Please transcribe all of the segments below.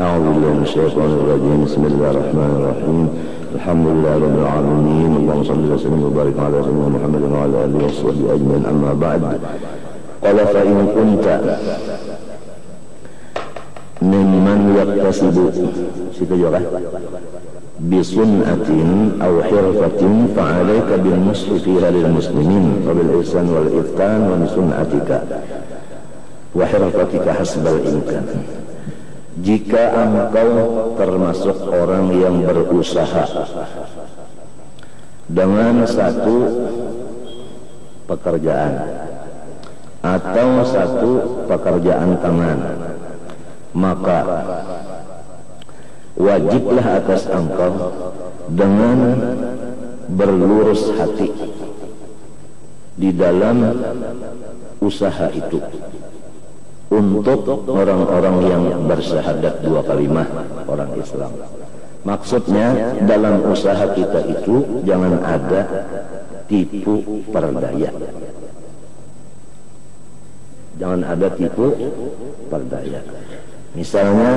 A'udzubillahi minasyaitonir rajim. Bismillahirrahmanirrahim. Alhamdulillahirabbil alamin. Allahumma shalli wa sallim wa barik ala sayyidina Muhammadin wa ala alihi washabbihi ajmain. Amma ba'd. Qala fa in kunta mimman yaktasibu situ juga bisun'atin aw hirfatin fa'alaika bin nusfi fiha lil muslimin wa bil ihsan wal ihsan wa bisun'atika wa hirfatika hasbal imkan. Jika engkau termasuk orang yang berusaha dengan satu pekerjaan atau satu pekerjaan tangan, maka wajiblah atas engkau dengan berlurus hati di dalam usaha itu untuk orang-orang yang bersyahadat dua kalimah orang Islam. Maksudnya dalam usaha kita itu jangan ada tipu perdaya. Jangan ada tipu perdaya. Misalnya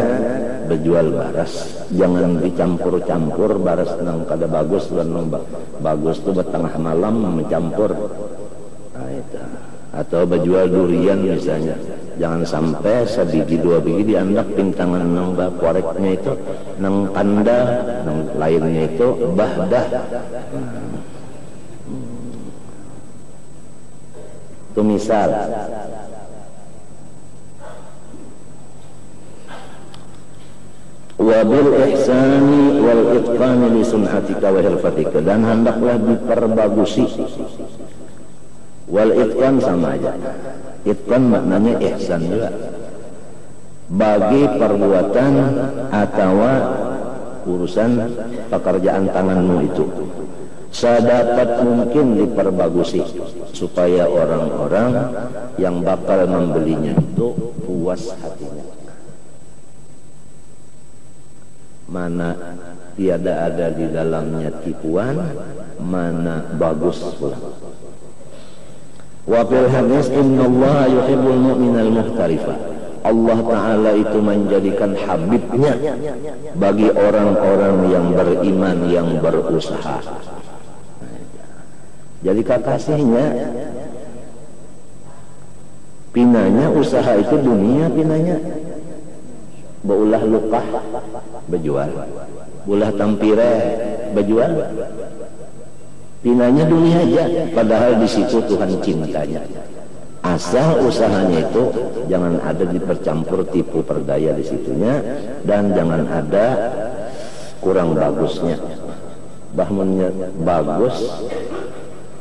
berjual baras, jangan dicampur-campur baras nang kada bagus dan nang bagus tu bertengah malam mencampur. Nah, itu. Atau berjual durian misalnya, jangan sampai sebiji dua biji diandak pintangan nang koreknya itu nang kanda, nang lainnya itu bahdah. Itu misal. Wabil ihsani wal itqani li sun'atika wa hirfatika, dan hendaklah diperbagusi. Wal itqan sama aja, itqan maknanya ihsan juga, bagi perbuatan atau urusan pekerjaan tanganmu itu sedapat mungkin diperbagusi supaya orang-orang yang bakal membelinya itu puas hatinya. Mana tiada ada di dalamnya tipuan, mana bagus pula. Wa fil hadis innallaha yuhibbul mu'minal muhtarifa. Allah Ta'ala itu menjadikan habibnya bagi orang-orang yang beriman, yang berusaha. Jadi kekasihnya, pinanya usaha itu dunia pinanya. Baulah lukah berjual, bulah tampire berjual, pinanya dunia aja. Padahal di situ Tuhan cintanya. Asal usahanya itu jangan ada dipercampur tipu perdaya di situnya, dan jangan ada kurang bagusnya. Bahmunnya bagus,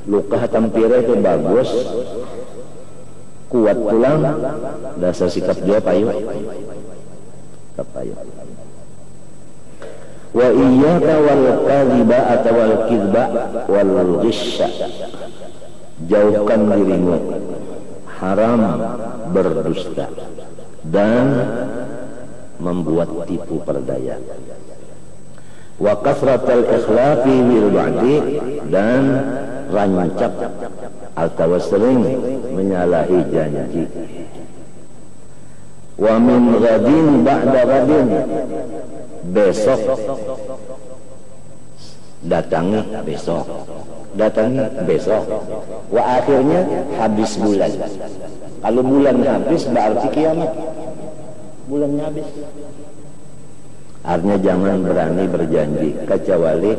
lukah tampire itu bagus, kuat tulang, dasar sikap dia payu. Wa iyyaka wal kadhiba atau wal kidba wal ghisya, jauhkan dirimu haram berdusta dan membuat tipu perdaya. Wa kasratal ikhlafi bil ba'di, dan rancak atau sering menyalahi janji. Wa min ghadin ba'da ghadin, besok datangi besok, datangi besok. Wa akhirnya habis bulan. Kalau bulan habis berarti kiamat, bulannya habis. Artinya jangan berani berjanji, kecuali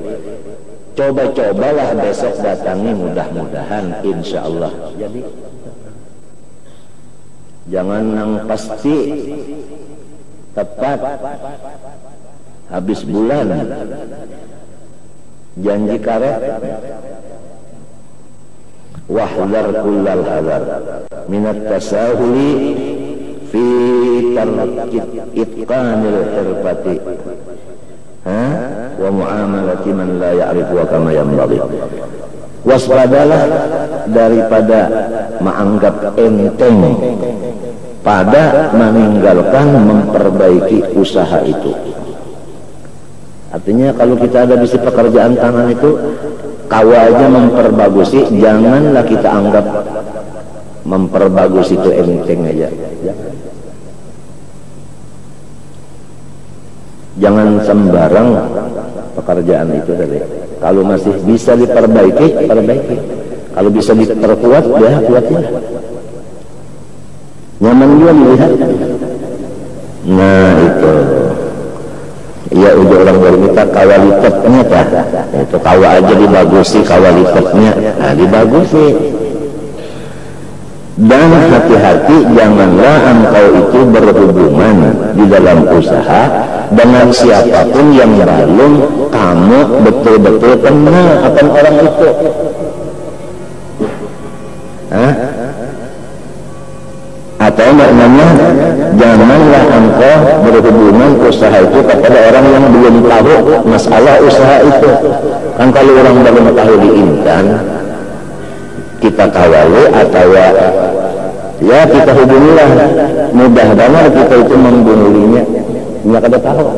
coba-cobalah besok datangi, mudah-mudahan insya Allah jadi. Jangan yang pasti tepat habis bulan janji karet. Wahdar kullal hadar minat tasahuli fi tarki itqanil hirfati wa muamalati man la ya'rifu kama yanbaghi. Waspadalah daripada menganggap enteng pada meninggalkan memperbaiki usaha itu. Artinya kalau kita ada di pekerjaan tangan itu kawa aja memperbagusi, janganlah kita anggap memperbagus itu enteng aja. Jangan sembarang pekerjaan itu tadi. Kalau masih bisa diperbaiki, perbaiki. Kalau bisa diperkuat, ya kuatnya. Nyaman juga melihat. Nah itu. Ya udah orang berminta kawalitatnya tak. Itu kawa aja dibagusi kawalitatnya. Nah dibagusi. Dan hati-hati, janganlah engkau itu berhubungan di dalam usaha dengan siapapun yang belum kamu betul-betul kenal akan orang itu. Atau maknanya, janganlah engkau berhubungan usaha itu kepada orang yang belum tahu masalah usaha itu. Kan kalau orang belum tahu diintan, kita kawali atau ya kita hubungilah, mudah banget kita itu membunuhnya, nggak ada tahu.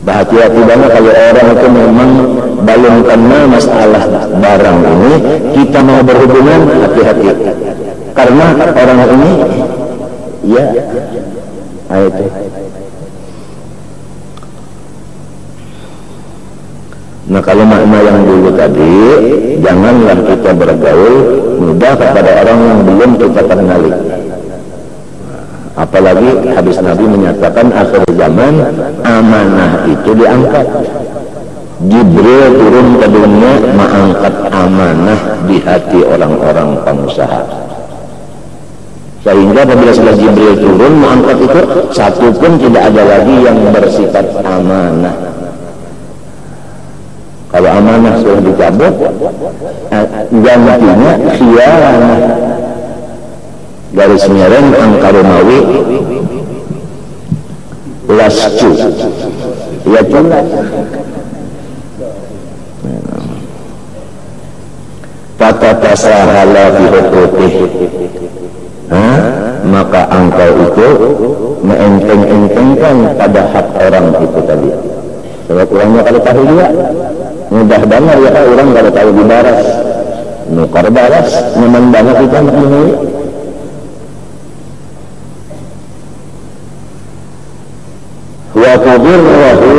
Hati-hati banget kalau orang itu memang belum kenal masalah barang ini, kita mau berhubungan, hati-hati. Karena orang ini, ya, itu. Nah kalau makna yang dulu tadi, janganlah kita bergaul mudah kepada orang yang belum kita kenali. Apalagi hadis Nabi menyatakan akhir zaman amanah itu diangkat. Jibril turun ke dunia mengangkat amanah di hati orang-orang pengusaha. Sehingga apabila sudah Jibril turun mengangkat itu, satu pun tidak ada lagi yang bersifat amanah. Kalau amanah sudah dicabut, gantinya khianah. Garis miring angkarumawi lascu, ya jelas. Tata tasahala fi hukukih, maka engkau itu meenteng-entengkan pada hak orang itu tadi. Sebab orangnya kalau tahu juga mudah banget ya kan, orang kalau tahu di baras nukar baras, nyaman banget kita mengenai. Wa tagurrahu,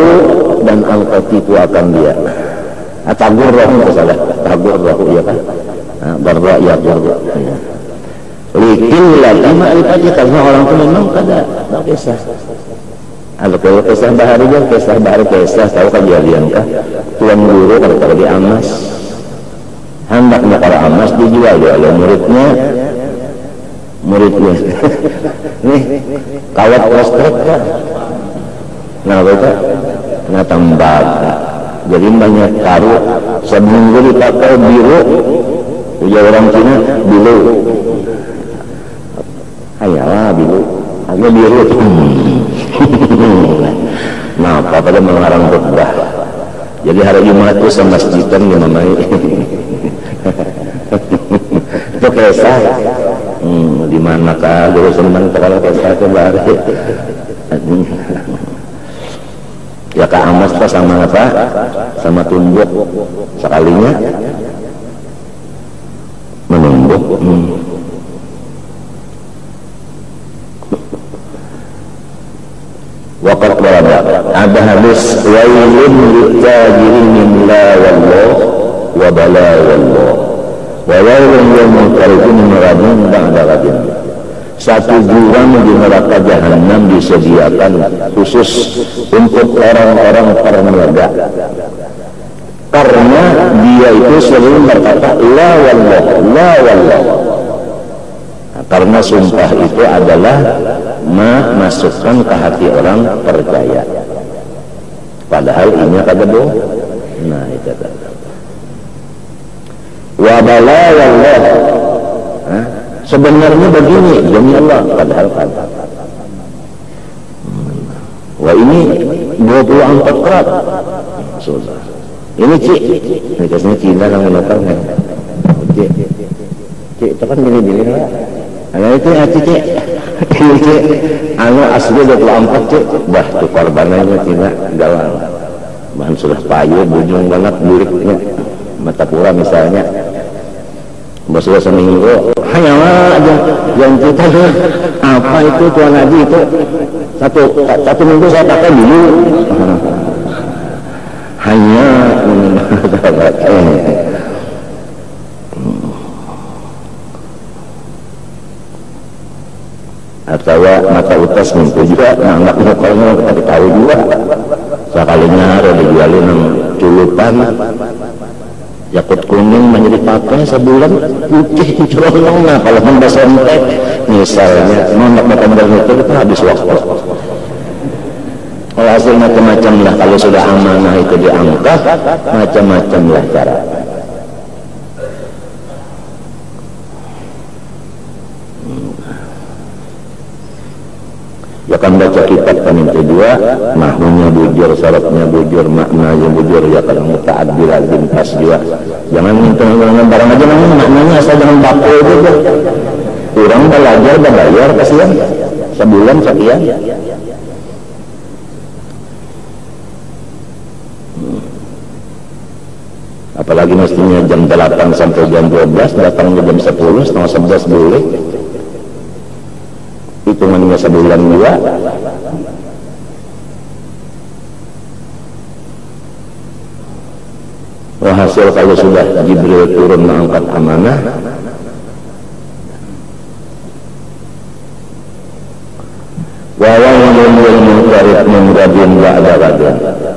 dan engkau tipu akan dia. Tagurrahu itu salah, tagurrahu ya kan, barra ya barra. Likin lagi ma'rifati, karena orang itu memang kada kisah. Kalau kisah bahari juga, kisah bahari kisah, tahu kejadian kah? Tuan guru kalau di Amas, hendaknya para Amas dijual dia oleh muridnya. Nih kawat listrik kan? Nah betul, nah tambah. Jadi banyak karu, seminggu dipakai biru, ujar orang Cina biru. Ayalah biru, agak biru. Nah, apa pada mengarang khutbah. Jadi hari Jumat itu sama masjidan yang namanya. Itu kisah. Di manakah dulu senang kalau kisah itu baru. Ya Kak Amas pak sama apa? Sama tumbuk sekalinya menumbuk. Waqat berada ada hadis wailun litajirin min la wallah wa bala wallah wa wailun yawmul qaribin maradun ba'da radin. Satu jurang di neraka jahanam disediakan khusus untuk orang-orang perniaga, karena dia itu selalu berkata la wallah, la wallah. Karena sumpah itu adalah memasukkan ke hati orang percaya, padahal ini kata bohong. Nah itu kata wabala wallah, sebenarnya begini demi Allah, padahal kata wah ini 24 kerat susah. Ini cik, ini kasihnya Cina yang menopang kan, cik itu kan gini-gini lah. Nah itu hati cik anu asli 24 cek dah tu korbanannya tidak galang bahan sudah payu bujung banget buriknya mata pura misalnya sudah seminggu hanya aja yang kita apa itu Tuan Haji itu satu minggu saya pakai dulu hanya atau mata utas minggu juga nganggap motornya kita ditahu juga sekalinya ada dijualin yang culupan yakut kuning menjadi pakai sebulan putih colong. Nah kalau membahas ontek misalnya nonton motor itu kita habis waktu. Kalau hasil macam-macam lah kalau sudah amanah itu diangkat macam-macam lah cara. Ya kan baca kitab kan yang kedua nahwunya bujur, syaratnya bujur, maknanya bujur, ya kan muta'addil bin pas juga jangan minta barang aja namanya maknanya asal jangan baku gitu orang belajar bayar kasihan sebulan sekian apalagi mestinya jam 8 sampai jam 12 datangnya jam 10 setengah 11 boleh hitungannya sebulan juga hasil kalau sudah Jibril turun mengangkat amanah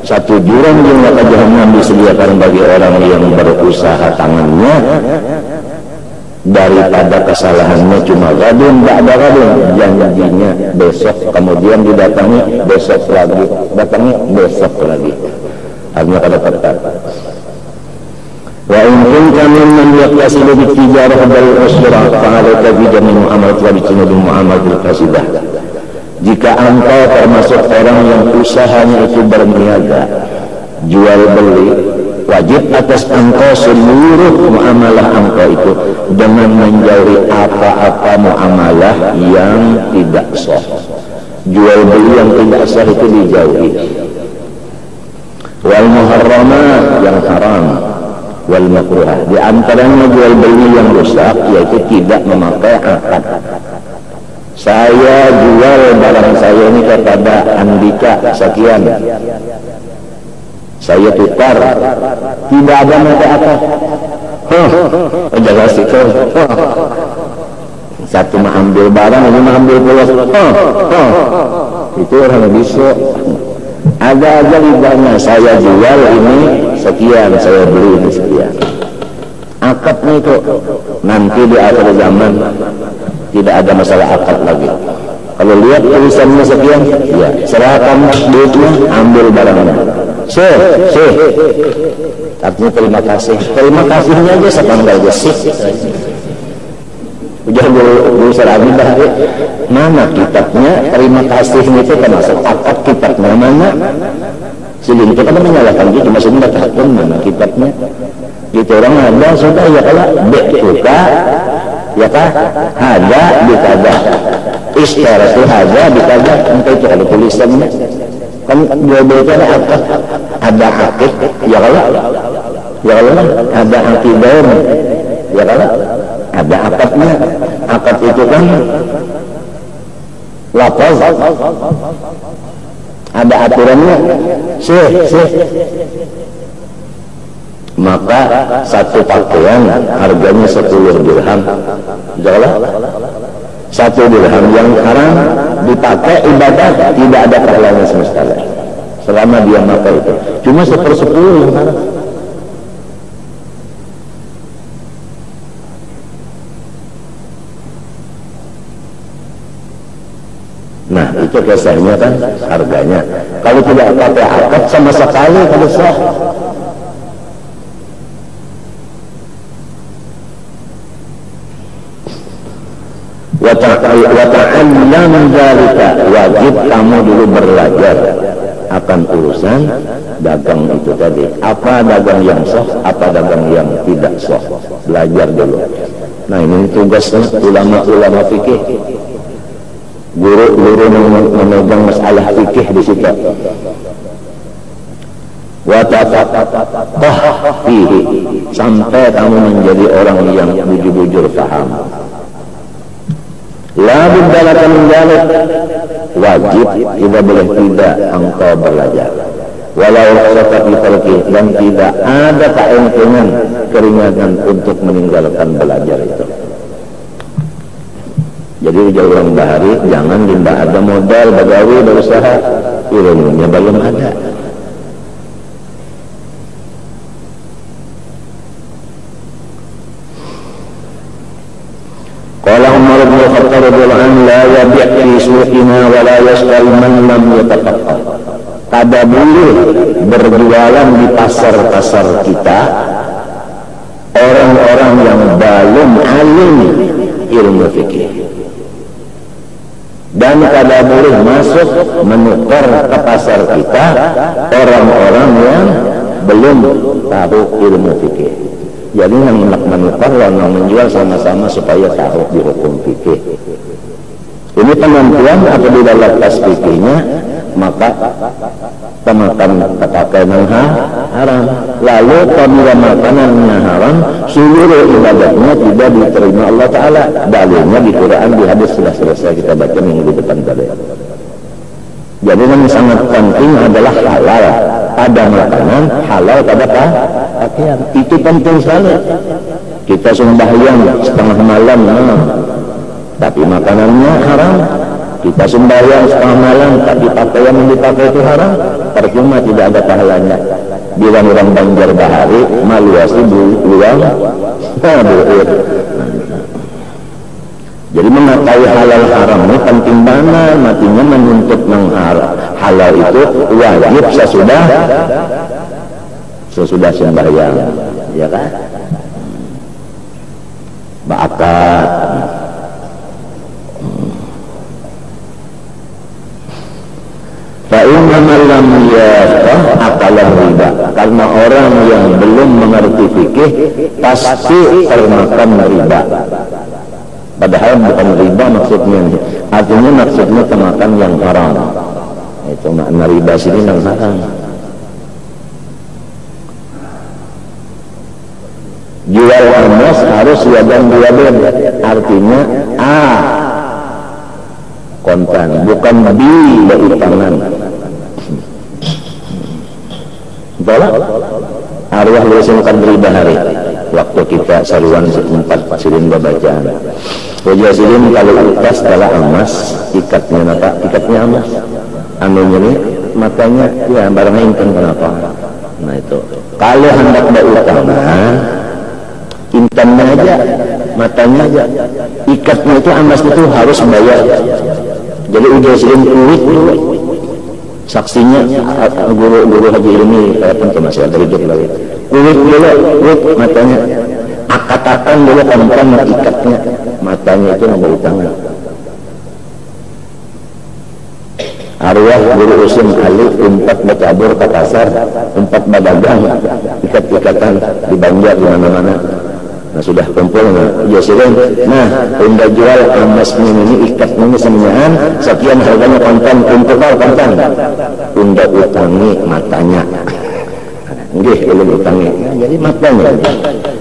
satu jurang yang neraka jahanam disediakan bagi orang yang berusaha tangannya daripada kesalahannya cuma gadun ba'da gadun janjinya besok kemudian didatangi besok lagi datangi besok lagi hanya pada perkara wa in kunta mimman yaqtasidu bitijarah bil usra fa'alaka bi jami' mu'amalat wa bi mu'amalatil fasidah jika engkau termasuk orang yang usahanya itu berniaga jual beli wajib atas engkau seluruh muamalah engkau itu dengan menjauhi apa-apa muamalah yang tidak sah jual beli yang tidak sah itu dijauhi wal muharramat yang haram wal makruhah di antaranya jual beli yang rusak yaitu tidak memakai akad saya jual barang saya ini kepada Andika sekian saya tukar tidak ada mata apa jangan situ satu mah ambil barang ini mah ambil pulas itu orang bisa ada aja libanya saya jual ini sekian saya beli ini sekian akadnya itu nanti di akhir zaman tidak ada masalah akad lagi kalau lihat tulisannya sekian ya serahkan duitnya ambil barangnya artinya terima kasihnya aja sepanggal gesih udah dulu serabi dah mana kitabnya terima kasihnya itu termasuk akad kitabnya mana sehingga kita kan menyalahkan dia cuma sebentar takkan mana kitabnya gitu orang ada sudah ya kalau bekuka ya kah ada dikada isyarat itu ada dikada entah itu ada tulisannya kan dua-duanya ada akad ada akid ya kalau ada akidah ya kalau ada akadnya akad itu kan lafaz ada aturannya maka satu pakaian harganya 10 dirham jelas satu dirham yang haram dipakai ibadat tidak ada pahalanya semesta selama dia pakai itu cuma 1/10 yang haram nah itu kisahnya kan harganya kalau tidak pakai akad sama sekali kalau sah wata'allam dzalika wajib kamu dulu belajar akan urusan dagang itu tadi apa dagang yang sah apa dagang yang tidak sah belajar dulu nah ini tugasnya ulama-ulama fikih guru-guru memegang masalah fikih di situ. Wa tafaqah fihi, sampai kamu menjadi orang yang bujur-bujur paham. La budda laka min dzalik, wajib tidak boleh tidak engkau belajar. Walau raksasa fi tarki, dan tidak ada keuntungan keringanan untuk meninggalkan belajar itu. Jadi ujar bahari, jangan tidak ada modal bagawi berusaha, ilmunya belum ada. Qala Umar bin Khattab radhiyallahu anhu, la yabi' fi suqina wa la yashtari man lam yatafaqqah. Tidak boleh berjualan di pasar-pasar kita orang-orang yang belum alim ilmu fikih, dan tidak boleh masuk menukar ke pasar kita orang-orang yang belum tahu ilmu fikih. Jadi yang menukar dan menjual sama-sama supaya tahu di hukum fikih. Ini penentuan apabila lepas fikihnya, maka pemakan pakai yang haram. Lalu apabila makanannya haram, seluruh ibadahnya tidak diterima Allah Ta'ala. Dalilnya di Quran, di hadis sudah selesai kita baca minggu depan tadi. Jadi yang sangat penting adalah halal pada makanan, halal pada pakaian. Itu penting sekali. Kita sembahyang setengah malam, tapi makanannya haram. Kita sembahyang setengah malam, tapi pakaian yang dipakai itu haram, percuma, tidak ada pahalanya. Bila orang Banjar Bahari, maluasi buang, buir. Jadi mengetahui halal haram ini penting banget. Matinya menuntut halal itu wajib sesudah sembahyang, ya kan? Ba'akat. Fa'inna man lam yafqah akalah riba. Karena orang yang belum mengerti fikih pasti termakan riba. Padahal bukan riba maksudnya, artinya maksudnya termakan yang haram. Itu makna riba sini yang haram. Jual emas harus wajan diaben, artinya A kontan, bukan B dari tangan. Betul? Arwah lusin kadri bahari. Waktu kita saruan 4 silin bacaan. Wajah silin kalau atas adalah emas, ikatnya apa? Ikatnya emas. Anunya ini matanya ya barangnya intan kenapa? Nah itu. Kalau hendak berutang, intannya aja, matanya aja. Ikatnya itu emas itu harus bayar. Jadi udah silin kulit dulu. Saksinya guru haji ini tentu masih ada hidup lagi. Kulit dulu, kulit matanya. Akatakan dulu perempuan ikatnya, matanya itu nomor utangan. Arwah guru usim kali 4 bercabur ke pasar, 4 berdagang, ikat-ikatan di Banjar di mana-mana. Nah sudah kumpul, ya silin. Nah, unda jual emas ini ikatnya ini semuanya sekian harganya kontan, kumpul kontan. Unda utangi matanya. Nggih, belum utangi. Jadi matanya.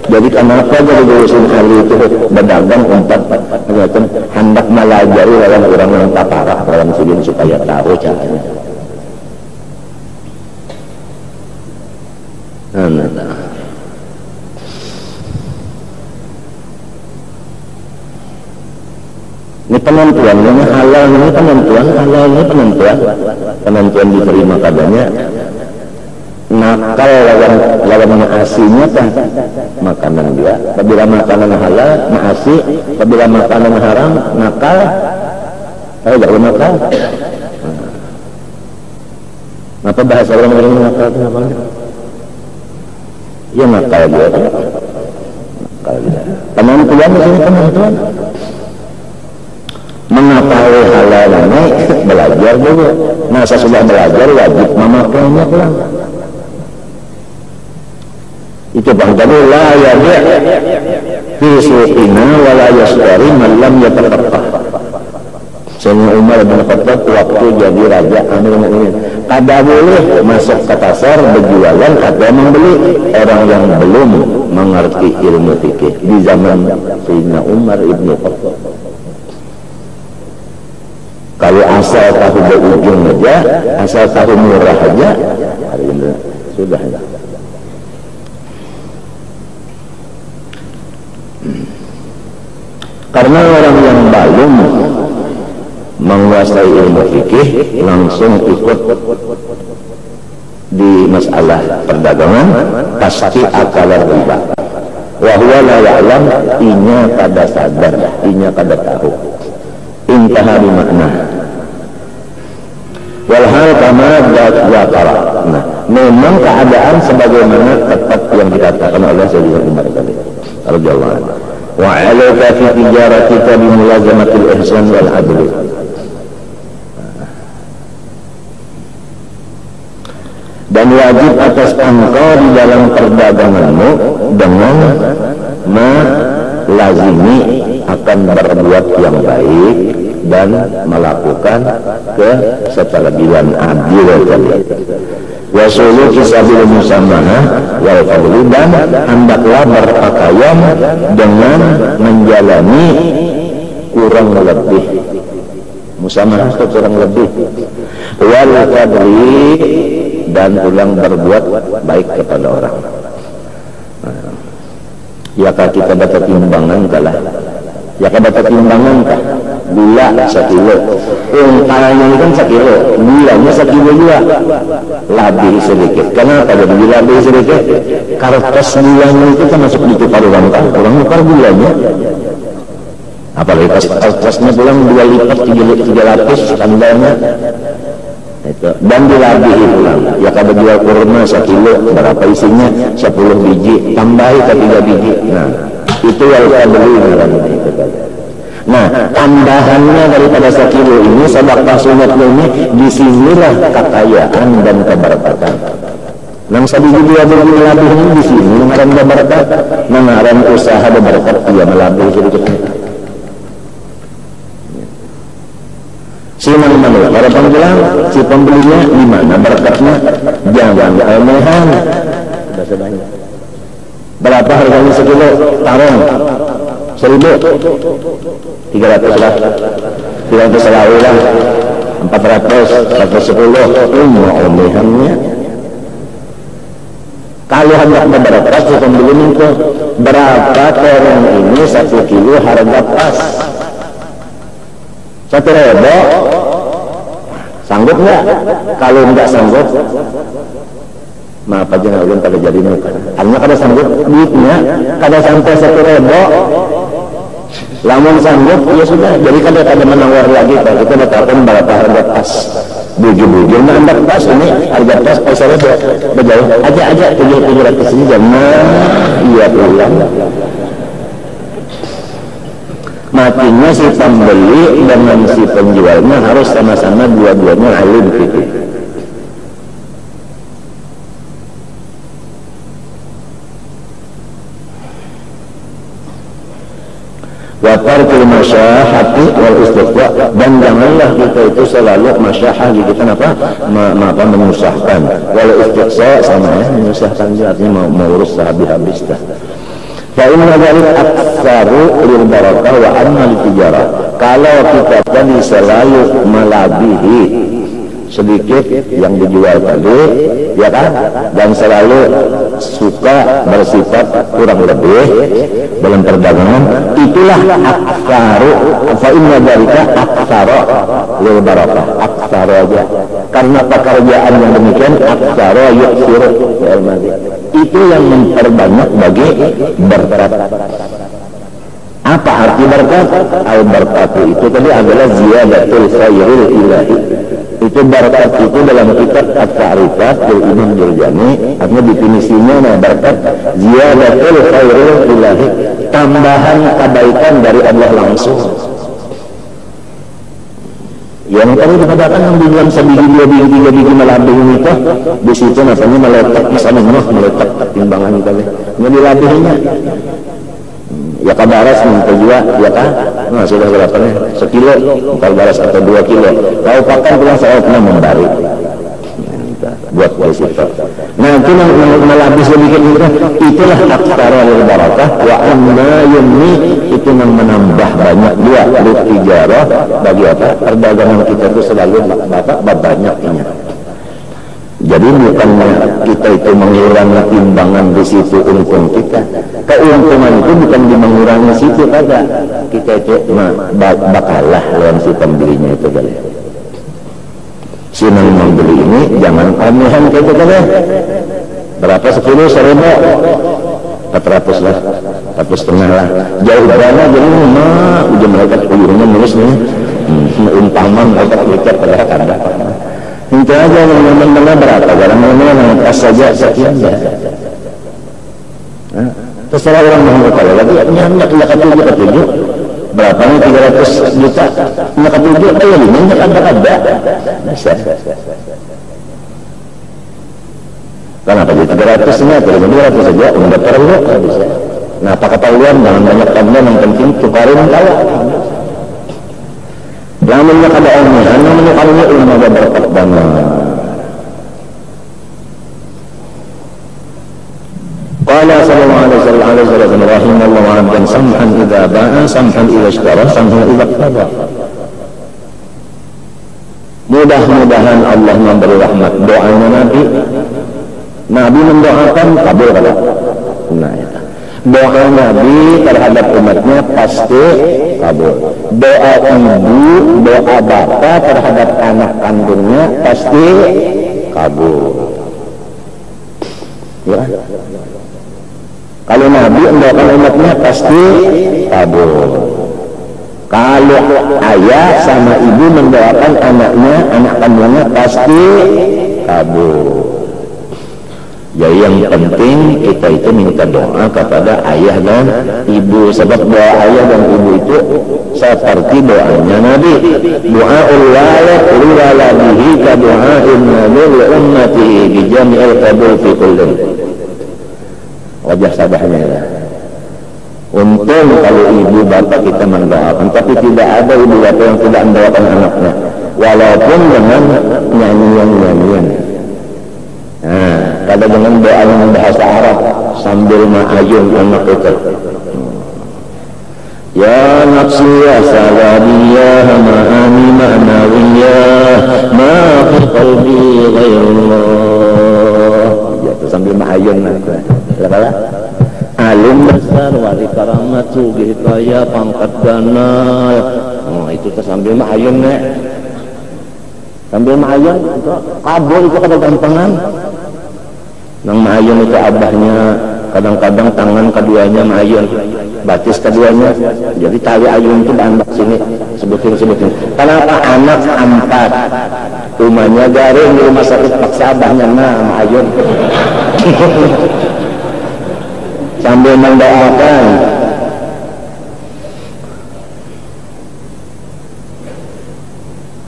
Jadi kenapa jadi urusan kali itu berdagang 4 macam hendak melajari lawan orang yang tak parah dalam silin supaya tahu caranya. Ini penentuan, ini halal, ini penentuan, halal ini penentuan diterima kadanya. Nakal lawan maasinya kan makanan dia. Apabila makanan halal, maasi. Apabila makanan haram, nakal. Tidak nakal. Apa bahasa orang nakal itu namanya? Ya nakal dia. Nakal dia. Penentuan di sini penentuan. Mengetahui halal ini belajar dulu. Nah sesudah belajar wajib memakainya pulang. Itu bang tadi la yabi' fi suqina wa la yashtari man lam yatafaqqah. Sayyidina Umar bin Khattab waktu jadi raja Amirul Mukminin kada boleh masuk ke pasar berjualan atau membeli orang yang belum mengerti ilmu fikih di zaman Sayyidina Umar bin Khattab. Kalau asal tahu berujung aja, asal tahu murah aja, hari ini sudah. Karena orang yang belum menguasai ilmu fikih langsung ikut di masalah perdagangan, pasti akal riba. Wa huwa la ya'lam, inya kada sadar, inya kada tahu. Intaha bi makna. Walhal kama dzakara. Nah, memang keadaan sebagaimana tepat yang dikatakan oleh Sayyidina Umar tadi radhiyallahu anhu. Wa 'alaika fi tijaratika bi mulazamatil ihsan wal 'adl. Dan wajib atas engkau di dalam perdaganganmu dengan melazimi akan berbuat yang baik dan melakukan kesetaraan adil wa suluki sabil musamahah wal fadli, dan hendaklah berpakaian dengan menjalani kurang lebih musamahah itu kurang lebih wal fadli, dan ulang berbuat baik kepada orang. Ya kah kita dapat timbangan kalah, ya kah dapat timbangan kah gula 1 kilo, untaranya ini kan 1 kilo, gulanya 1 kilo juga lebih sedikit. Kenapa jadi lebih sedikit? Kertas gulanya itu kan masuk di tukar orang kan, orang tukar gulanya, apalagi kertasnya pulang 2 lipat 3 lapis standarnya itu, dan dilabihi pulang. Ya kada jual kurma 1 kilo, berapa isinya? 10 biji, tambahi ke 3 biji. Nah, itu yang kita beli itu. Nah, tambahannya daripada 1 kilo ini sedekah sunatnya ini, disinilah kekayaan dan keberkatan. Nang sabiji dia beli melabihnya di sini, ngaran berkat, ngaran usaha berkat dia melabih sedikit. Si mana-mana, para panggilan, si pembelinya di mana berkatnya? Jangan keanehan. Sudah sebanyak. Berapa harganya 1 kilo? Tarong 1.000, 300 lah, 300 lah, 400, 110. Keanehannya. Kalau hendak berkat si pembeli itu berapa terong ini 1 kilo harga pas? 1.000 sanggup nggak? Kalau nggak sanggup, maaf aja nggak pada jadi muka. Hanya kada sanggup duitnya, kada sampai 1.000. Lamun sanggup, ya sudah. Jadi kada menawar lagi. Kalau kita dapatkan berapa harga pas, bujur-bujur nah hendak pas ini harga pas pasarnya berjauh. Aja 700 ini jangan. Iya pulang. Matinya si pembeli dengan si penjualnya harus sama-sama dua-duanya alim fikih. Wa tarkul masyahati wal istighfa, dan janganlah kita itu selalu masyahah di kita apa menyusahkan. Wal istighfa sama ya, menyusahkan juga artinya mengurus habis-habis dah. Fa inna dzalika aktsaru lil barakah wa amma lit tijarah. Kalau kita tadi selalu melebihi sedikit yang dijual tadi, ya kan, dan selalu suka bersifat kurang lebih dalam perdagangan, itulah aktsaru. Fa inna dzalika aktsaru lil barakah, aktsaru aja, karena pekerjaan yang demikian aktsaru yuksiru al-madi, itu yang memperbanyak bagi berkat. Apa arti berkat? Al-barakatu itu tadi adalah ziyadatul khairil ilahi. Itu berkat itu dalam kitab At-Ta'rifat dari Imam Jurjani, artinya definisinya berkat ziyadatul khairil ilahi, tambahan kebaikan dari Allah langsung. Yang tadi dikatakan yang di dalam 1 biji, 2 biji, 3 biji melabih itu, di situ namanya meletak misalnya meletak timbangan kita ini dilabihnya. Ya kabaras minta juga, ya kan? Nah, sudah berapa nih? Sekilo, kalau baras atau 2 kilo. Kau pakan pulang saya pernah membari. Buat situ. Nah, itu melabis sedikit itulah aktara lil barakah wa anna yumni, itu yang menambah banyak dia tijarah bagi apa? Perdagangan kita itu selalu banyaknya. Jadi bukannya kita itu mengurangi timbangan di situ untung kita. Keuntungan itu bukan mengurangi situ pada kita itu bakalah lawan si pembelinya itu kali. Senang membeli ini jangan pamehan gitu kan ya. Berapa 10, 1000, 400 lah, 400 lah. Jauh banget jadi udah mereka uyuhnya mulus nih. Umpaman mereka ucap pada kada. Itu aja yang berapa barang-barang yang pas saja sekian ya. Terserah orang mau kalau lagi nyanyak ketujuh. Berapa nih 300 juta nyak ketujuh ayo nyak ada dasar. Kenapa jadi 300 nya terus 200 saja udah perlu bisa. Nah, apa ketahuan jangan banyak tabnya yang penting tukarin kaya. Namanya kada ilmu, namanya kalanya ilmu ada berkat banget. Qala sallallahu alaihi wasallam rahimallahu 'abdan samhan idza ba'a samhan idza ishtara samhan idza qada. Mudah-mudahan Allah memberi rahmat. Doanya Nabi mendoakan kabul kada. Nah, itu. Doa Nabi terhadap umatnya pasti kabul. Doa ibu, doa bapak terhadap anak kandungnya pasti kabul. Ya. Kalau Nabi mendoakan umatnya pasti kabul. Kalau ayah sama ibu mendoakan anaknya, anak kandungnya pasti kabul. Jadi yang penting kita itu minta doa kepada ayah dan ibu. Sebab doa ayah dan ibu itu seperti doanya Nabi. Doaul walad li waladihi ka doa'in nabi li ummatihi bi jami'il qabul fi kullin. Wajah sabahnya ya. Untung kalau ibu bapak kita mendoakan, tapi tidak ada ibu bapak yang tidak mendoakan anaknya, walaupun dengan nyanyian-nyanyian. Nah, kada dengan doa yang bahasa Arab sambil ma'ayun anak itu. Ya nafsi ya sawadiyah ma'ani ma'nawiyah ma fi qalbi ghairullah. Ya, sambil ma'ayun anak. Kala alim besar wali karamat sugih kaya pangkat gana. Oh, itu sambil ma'ayun nek. Sambil ma'ayun itu kabul itu kada gampangan. Nang ma'ayun itu abahnya kadang-kadang tangan keduanya ma'ayun, batis keduanya, jadi tali ayun itu bandak sini sebutin. Kenapa anak 4 rumahnya garing di rumah sakit paksa abahnya ma'ayun sambil mendoakan.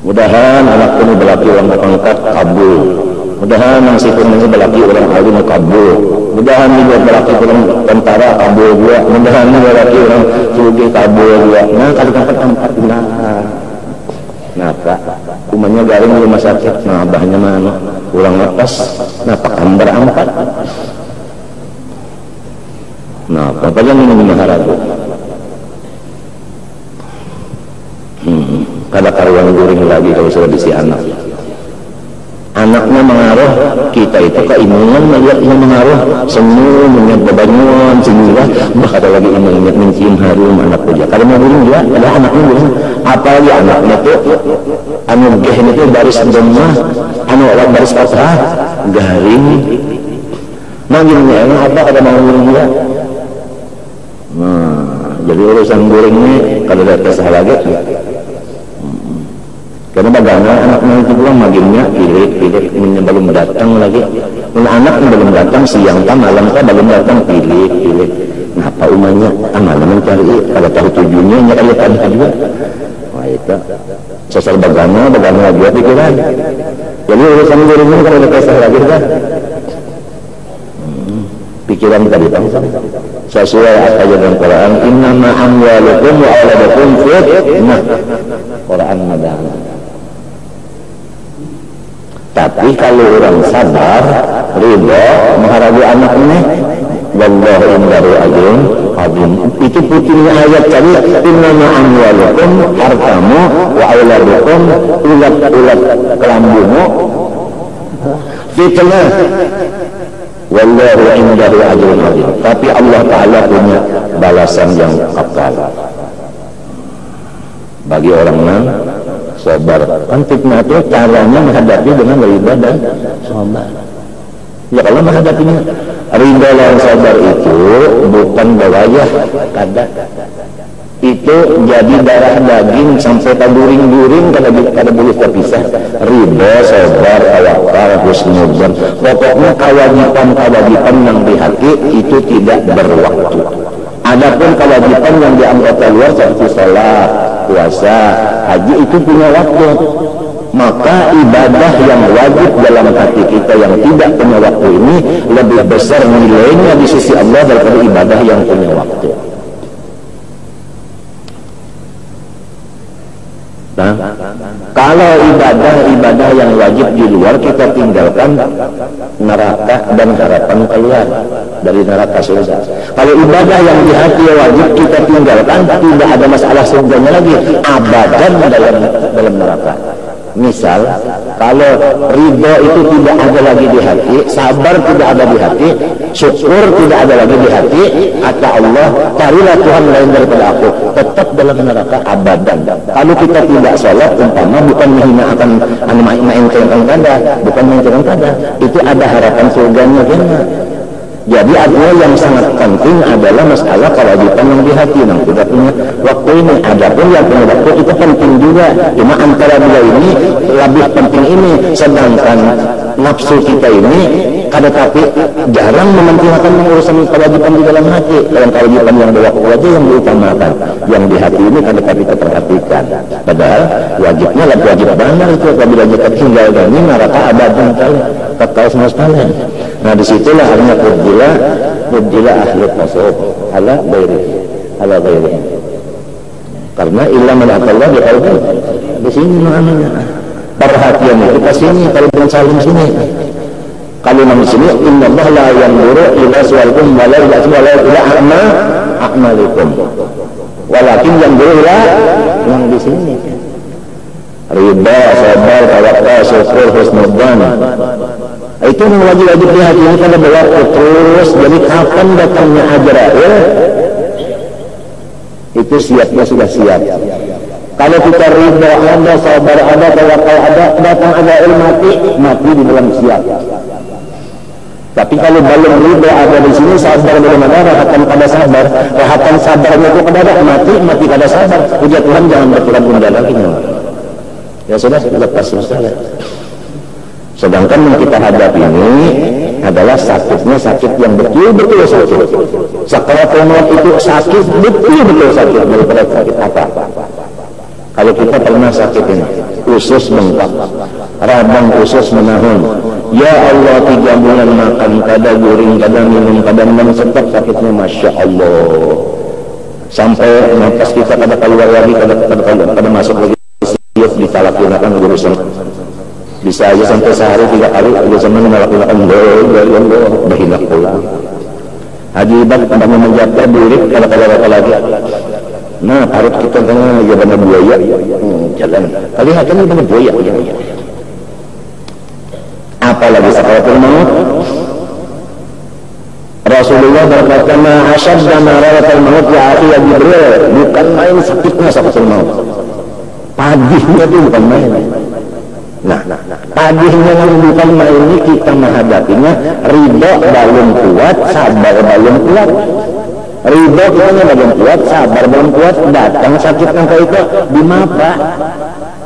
Mudahan anak ini berlaki orang pangkat kabul. Mudahan yang sipun ini berlaki orang alim kabul. Mudahan juga berlaki orang tentara kabul juga. Mudahan juga berlaki orang sugi kabul juga. Nah, kadang-kadang tempat Napa? Rumahnya garing di rumah sakit. Nah, abahnya mana? Ulang lepas. Napa kambar 4? Nah, apa yang ini maharagu? Kada karuan guring lagi kalau sudah disi anak. Anaknya mengaruh, kita itu keimungan melihatnya mengaruh, semua mengingat bebanguan, semua bah ada lagi mengingat mencium harum anak puja. Kalau mau guring dia, ada anaknya guring. Apalagi anaknya tuh, anu gehen itu baris demah, anu orang baris apa? Garing. Nah gini emang apa kada mau guring dia? Nah, jadi urusan guring ini kalau ada kesah lagi. Karena bagaimana anaknya itu pulang maginnya pilih belum datang lagi. Anak belum datang siang tak malam tak belum datang pilih. Ngapa umahnya? Malam mencari kalau tahu tujuannya nyari tadi juga. Wah itu sosial bagaimana juga pikiran. Jadi urusan guring ini kalau ada kesah lagi kan. Pikiran tadi bang. sesuai apa yang dalam Quran, innama amwalukum wa auladukum fitnah. Quran madang. Tapi kalau orang sabar, ridho, mengharapi anak ini, wallahu indahu ajrun azim. Itu putihnya ayat tadi, innama amwalukum, hartamu, wa auladukum, ulat-ulat kelambumu, fitnah. Wallahu indahu ajrun azim. Tapi Allah Ta'ala punya balasan yang kekal bagi orang yang sabar. Kan fitnah itu caranya menghadapi dengan riba dan sabar. Ya kalau menghadapinya riba dan sabar itu bukan gawayah kada. Itu jadi darah daging sampai taduring-during kada boleh terpisah. Riba, sabar, tawakal, husnudzan. Pokoknya kewajiban-kewajiban yang di hati itu tidak berwaktu. Adapun kewajiban yang di anggota luar seperti salat, puasa, haji itu punya waktu. Maka ibadah yang wajib dalam hati kita yang tidak punya waktu ini lebih besar nilainya di sisi Allah daripada ibadah yang punya waktu. Nah, kalau ibadah yang wajib di luar kita tinggalkan, neraka dan harapan keluar dari neraka surga. Kalau ibadah yang di hati wajib kita tinggalkan, tidak ada masalah surganya lagi, abadan dalam neraka. Misal, kalau ridho itu tidak ada lagi di hati, sabar tidak ada di hati, syukur tidak ada lagi di hati, kata Allah, carilah Tuhan lain daripada aku, tetap dalam neraka abadan. Kalau kita tidak sholat, umpama bukan menghina akan mainkan kada, bukan mainkan kada, itu ada harapan surganya kena. Jadi artinya yang sangat penting adalah masalah kewajiban yang di hati, yang tidak punya waktu ini. Adapun yang punya waktu itu penting juga, cuma antara dua ini lebih penting ini. Sedangkan nafsu kita ini kada tapi jarang mementingkan urusan kewajiban di dalam hati. Dalam kewajiban yang berwaktu aja yang diutamakan, yang di hati ini kada tapi kita perhatikan. Padahal wajibnya lebih wajib benar itu. Apabila kita tinggal ini neraka abadan kali, kekal semestanya. Nah disitulah hanya Fudila ahli tasawuf ala ghairi. Karena ilmu Allah di qalbi. Di sini namanya. Perhatian itu ke sini, kalau bukan saling sini. Kalau di sini innallaha la yanzuru ila suwarikum wala ila a'malikum. Walakin yanzuru ila yang di sini. Riba, sabar, tawakal, syukur, husnudzan. Itu yang wajib-wajib di hati ini kada berlaku terus. Jadi kapan datangnya Azrail, itu siapnya sudah siap. Kalau kita ridha ada, sabar ada, tawakal ada, datang Azrail mati di dalam siap. Tapi kalau belum ridha ada di sini, sabar belum ada, rahatan kada sabar, rahatan sabarnya itu kada ada, mati kada sabar. Puja Tuhan jangan bertunda lagi. Ya sudah, lepas masalah. Sedangkan yang kita hadapi ini adalah sakitnya sakit yang betul-betul sakit. Sakaratul maut itu sakit, betul-betul sakit. Daripada sakit apa? Kalau kita pernah sakit ini, usus bengkak, radang usus menahun. Ya Allah, 3 bulan makan, kada guring, kada minum, kada mencetak sakitnya, Masya Allah. Sampai nafas kita kada keluar lagi, kada masuk lagi. Siap ditalakukan urusan. Bisa aja sampai sehari 3 kali bersama melakukan Allah berhindak pulang. Haji Iban tanpa menjaga diri kalau lagi. Nah, harus kita tengah lagi benar buaya jalan. Kali hakan ini benar buaya. Apalagi sakaratul maut. Rasulullah berkata, "Ma asyadda mararatul maut ya akhi ya Jibril." Bukan main sakitnya sakaratul maut. Padihnya itu bukan main. Nah, padihnya yang bukan main ini kita menghadapinya ridho belum kuat, sabar belum kuat. Ridho kita belum kuat, sabar belum kuat, datang sakit angka itu di mata.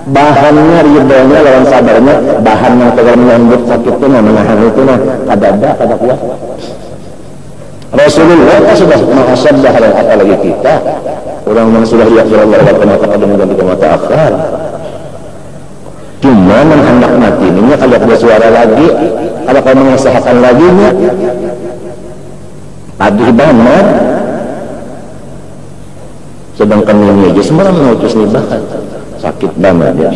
Bahannya ridhonya lawan sabarnya, bahan yang telah menyambut sakit itu menahan itu kada kuat. Rasulullah sudah mengasyaddah dan apalagi kita orang yang sudah lihat Allah wa ta'ala dengan di mata akhir. Cuma hendak mati ini kalau ada suara lagi, kalau kau mengesahkan lagi nya Aduh banget. Sedangkan ini aja semarang ngutus nih bahkan sakit banget ya.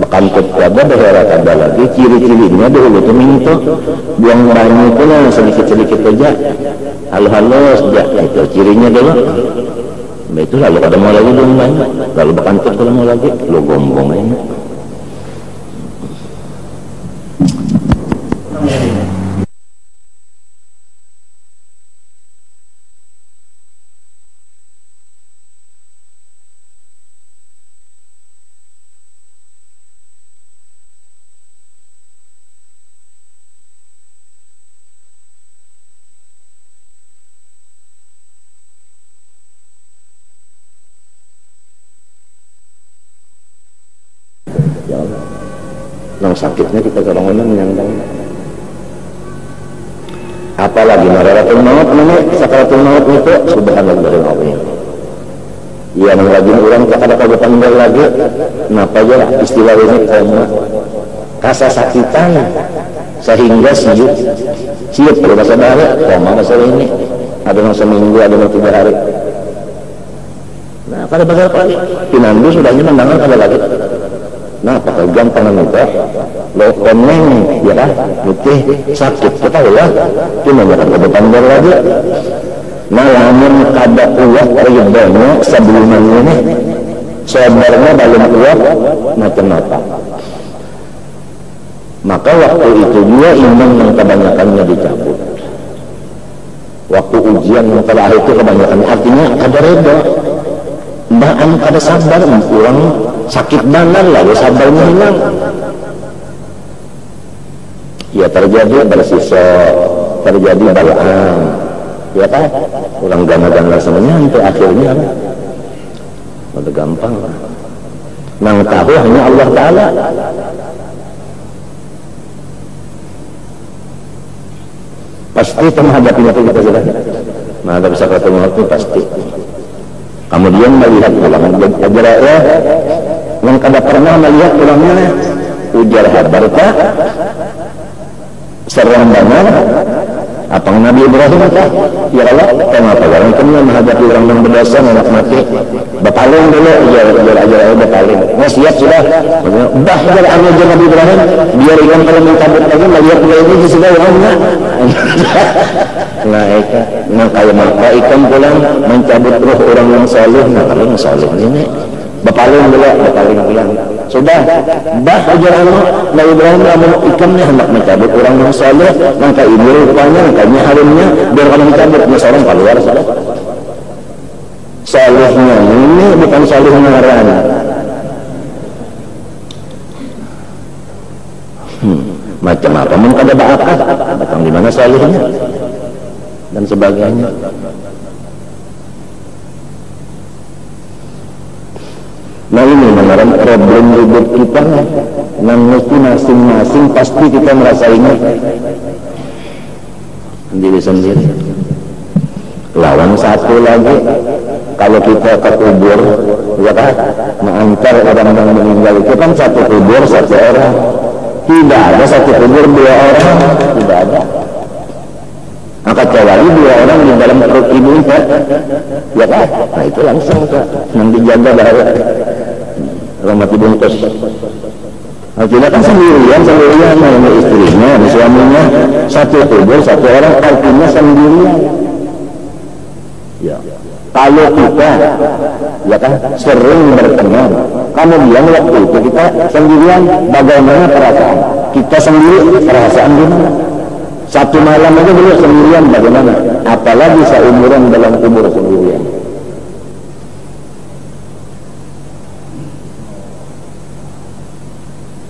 Bekantut ada daerah ada lagi ciri-cirinya dulu tuh minto buang banyu itu lah sedikit-sedikit aja. Halo-halo sejak itu cirinya dulu. Nah itu lalu kada mau lagi buang banyu. Lalu bekantut kalau mau lagi lo gombong aja. Nang sakitnya kita kadang-kadang menyandang apalagi mararatul maut mana sakaratul maut itu subhanallahil azim ya nang lagi orang tak ada panggil lagi kenapa aja istilah ini koma kasasakitan sehingga siap kalau bahasa bahasa koma masalah ini ada yang seminggu ada yang 3 hari. Nah pada bahasa apa pinandu sudahnya mendengar ada lagi. Nah pakai gampang itu lo koneng ya kan putih sakit kita lah cuma jangan ke depan lagi. Nah lamun kada kuat ridhonya sebelum ini sabarnya belum kuat macam apa maka waktu itu juga iman yang kebanyakannya dicabut waktu ujian yang terakhir itu kebanyakan artinya ada ridho mbaan kada sabar pulang sakit banget lalu sabarnya hilang ya terjadi bersisa terjadi balaan ya kan orang gana-gana semuanya sampai akhirnya udah gampang nang tahu hanya Allah Ta'ala pasti menghadapi itu kita sudah menghadapi sakaratul maut itu pasti kemudian melihat ulangan ajarnya yang kada pernah melihat ulangnya ujar habarta serang banget apa Nabi Ibrahim kah? Ya Allah, kenapa orang kena menghadapi orang yang berdosa anak mati berpaling dulu, ajar berpaling nah siap sudah bah ajar Nabi Ibrahim biar ikan kalau mencabut lagi melihat ini sudah orangnya nah ikan nah kalau maka ikan pulang mencabut roh orang yang saleh nah kalau yang saleh ini berpaling pulang sudah bah ajar Nabi Ibrahim namun ikannya hendak mencabut orang yang saleh maka ini rupanya makanya harimnya biar kalau mencabutnya seorang keluar salah salehnya ini bukan saleh ngarana macam apa mungkin ada bakat datang di mana salehnya dan sebagainya. Nah ini mengarang problem hidup kita yang mesti masing-masing pasti kita merasainya sendiri-sendiri. Lawan satu lagi kalau kita ke kubur ya kan mengantar orang yang meninggal itu kan satu kubur satu orang tidak ada satu kubur 2 orang tidak ada maka kecuali 2 orang di dalam perut ibunya ya kan nah itu langsung kan yang dijaga bahwa rahmat bungkus nah, kita kan sendirian sama istrinya sama suaminya satu kubur satu orang artinya sendirian ya kalau kita ya kan sering berteman kemudian waktu itu kita sendirian bagaimana perasaan kita sendiri perasaan gimana satu malam aja dulu sendirian bagaimana apalagi seumuran dalam kubur sendirian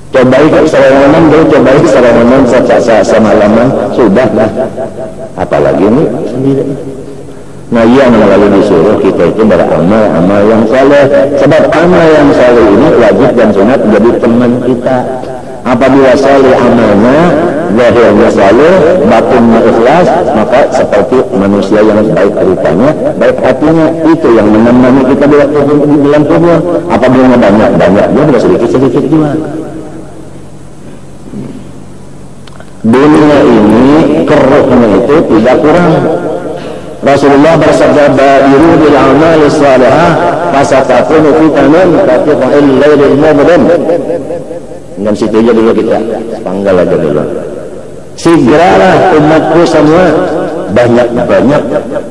cobai semalaman dulu cobai semalaman semalaman sudah lah apalagi ini sendiri nah yang lalu disuruh kita itu beramal yang saleh sebab amal yang saleh ini wajib dan sunat jadi teman kita apabila saleh amalnya zahirnya saleh batinnya ikhlas maka seperti manusia yang baik rupanya baik hatinya itu yang menemani kita di dalam kubur apabila banyak dia sedikit juga dunia ini keruhnya itu tidak kurang Rasulullah bersabda, "Badiru bil a'mali shalihah fasatakunu fitanun kaqita'il lailil mudlim." Dan situ aja dulu kita, panggal aja dulu. Segeralah umatku semua banyak-banyak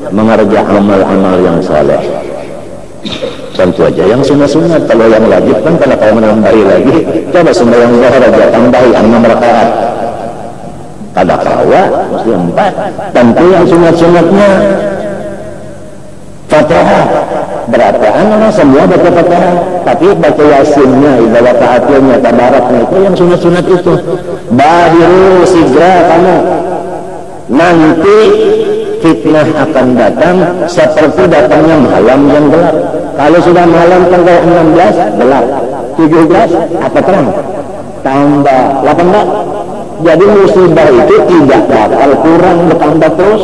mengerjakan amal-amal yang saleh. Tentu aja yang sunat-sunat. Kalau yang wajib kan kalau kau menambahi lagi, coba sembahyang zuhur aja tambahi 6 rakaat. Kada kawa mesti 4. Tentu yang sunat-sunatnya Fatihah. Berapaan orang semua baca Fatihah, tapi baca Yasinnya, ibadah ta'atilnya, tabaraknya itu yang sunat-sunat itu. Badiru segera kamu, nanti fitnah akan datang seperti datangnya malam yang gelap. Kalau sudah malam tanggal 16 gelap, 17 apa terang, tambah 18. Jadi musibah itu tidak bakal kurang, bertambah terus.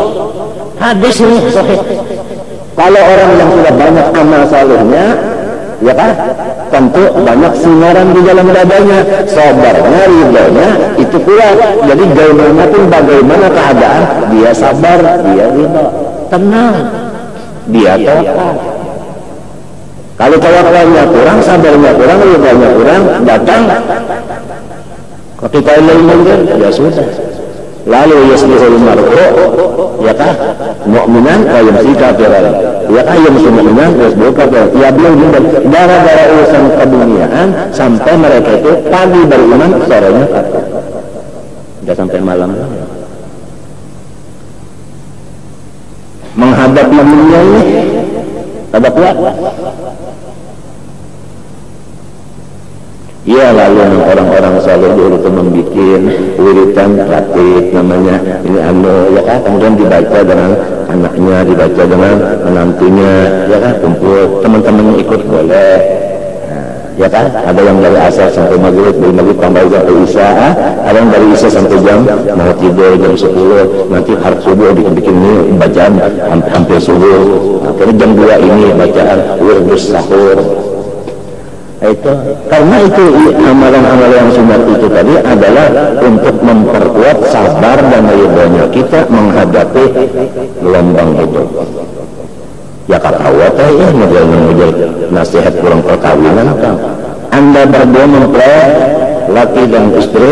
Hadis ini sahih. Kalau orang yang sudah banyak amal salehnya, ya kan, tentu banyak sinaran di dalam dadanya, sabarnya, ridhonya itu kuat. Jadi bagaimanapun bagaimana keadaan, dia sabar, dia ridho, tenang, dia tawakal. Kalau tawakalnya kurang, sabarnya kurang, ridhonya kurang, datang ketika ilmu ya sudah. Lalu yasbihul mar'u, ya kah, mu'minan wa yamsi kafiran, ya kah, yamsi mu'minan wa yasbihul kafiran. Ya belum gara-gara urusan keduniaan sampai mereka itu pagi beriman, sorenya kafir. Sudah sampai malam menghadapi dunia ini ada kuat. Ya, lalu orang-orang saleh dulu itu membuat wiridan ratib namanya, ini ya kan, kemudian dibaca dengan anaknya, dibaca dengan menantunya, ya kan, kumpul teman-temannya ikut boleh. Nah, ya kan, ada yang dari asar sampai maghrib, dari maghrib tambah sampai isya, ada yang dari isya sampai jam mau tidur jam 10, nanti harus subuh bikin ini bacaan hampir subuh, akhirnya jam 2 ini bacaan wirdus sahur. Itu karena itu amalan-amalan yang sunat itu tadi adalah untuk memperkuat sabar dan ridhonya kita menghadapi gelombang hidup. Ya kata wata ya model nasihat kurang perkawinan kan. Anda berdua mempelai laki dan istri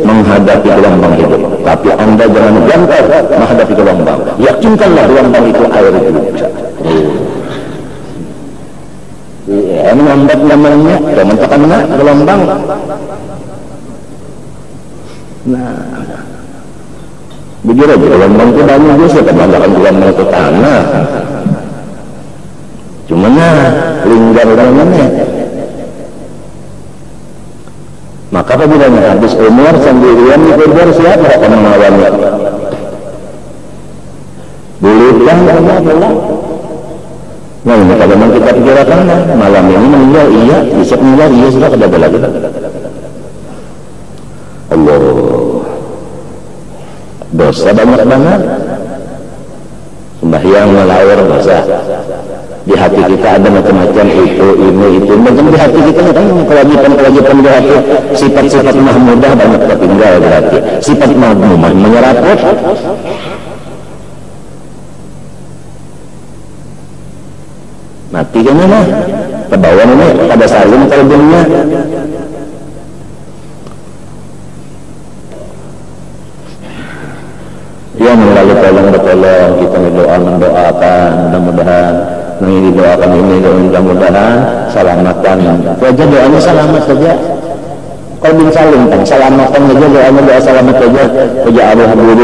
menghadapi gelombang hidup, tapi Anda jangan gentar menghadapi gelombang. Yakinkanlah gelombang itu air juga. Ya, mengambat namanya, jangan tekan gelombang. Nah, begitu aja gelombang itu banyak juga, kebanyakan gelombang itu tanah. Cuma linggar orangnya. Maka apabila habis umur sendirian di kubur, siapa akan melawannya? Bolehkah Allah? Nah ini kalau memang kita pikirkan malam ini meninggal, iya, besok meninggal, iya, sudah ada lagi. Allah, dosa banyak banget. Sembahyang melawar dosa. Di hati kita ada macam-macam itu, macam di hati kita kan kewajiban-kewajiban di hati, sifat-sifat mahmudah banyak tertinggal di hati. Sifat mahmumah menyeraput. Mati kan mana? Terbawa ini pada saling kalbunnya. Ya melalui tolong kita mendoakan, mudah-mudahan yang didoakan ini mudah-mudahan selamatkan. Saja doanya selamat saja. Kalau bin salim kan selamatkan saja doanya, doa selamat saja. Kerja Abu Habib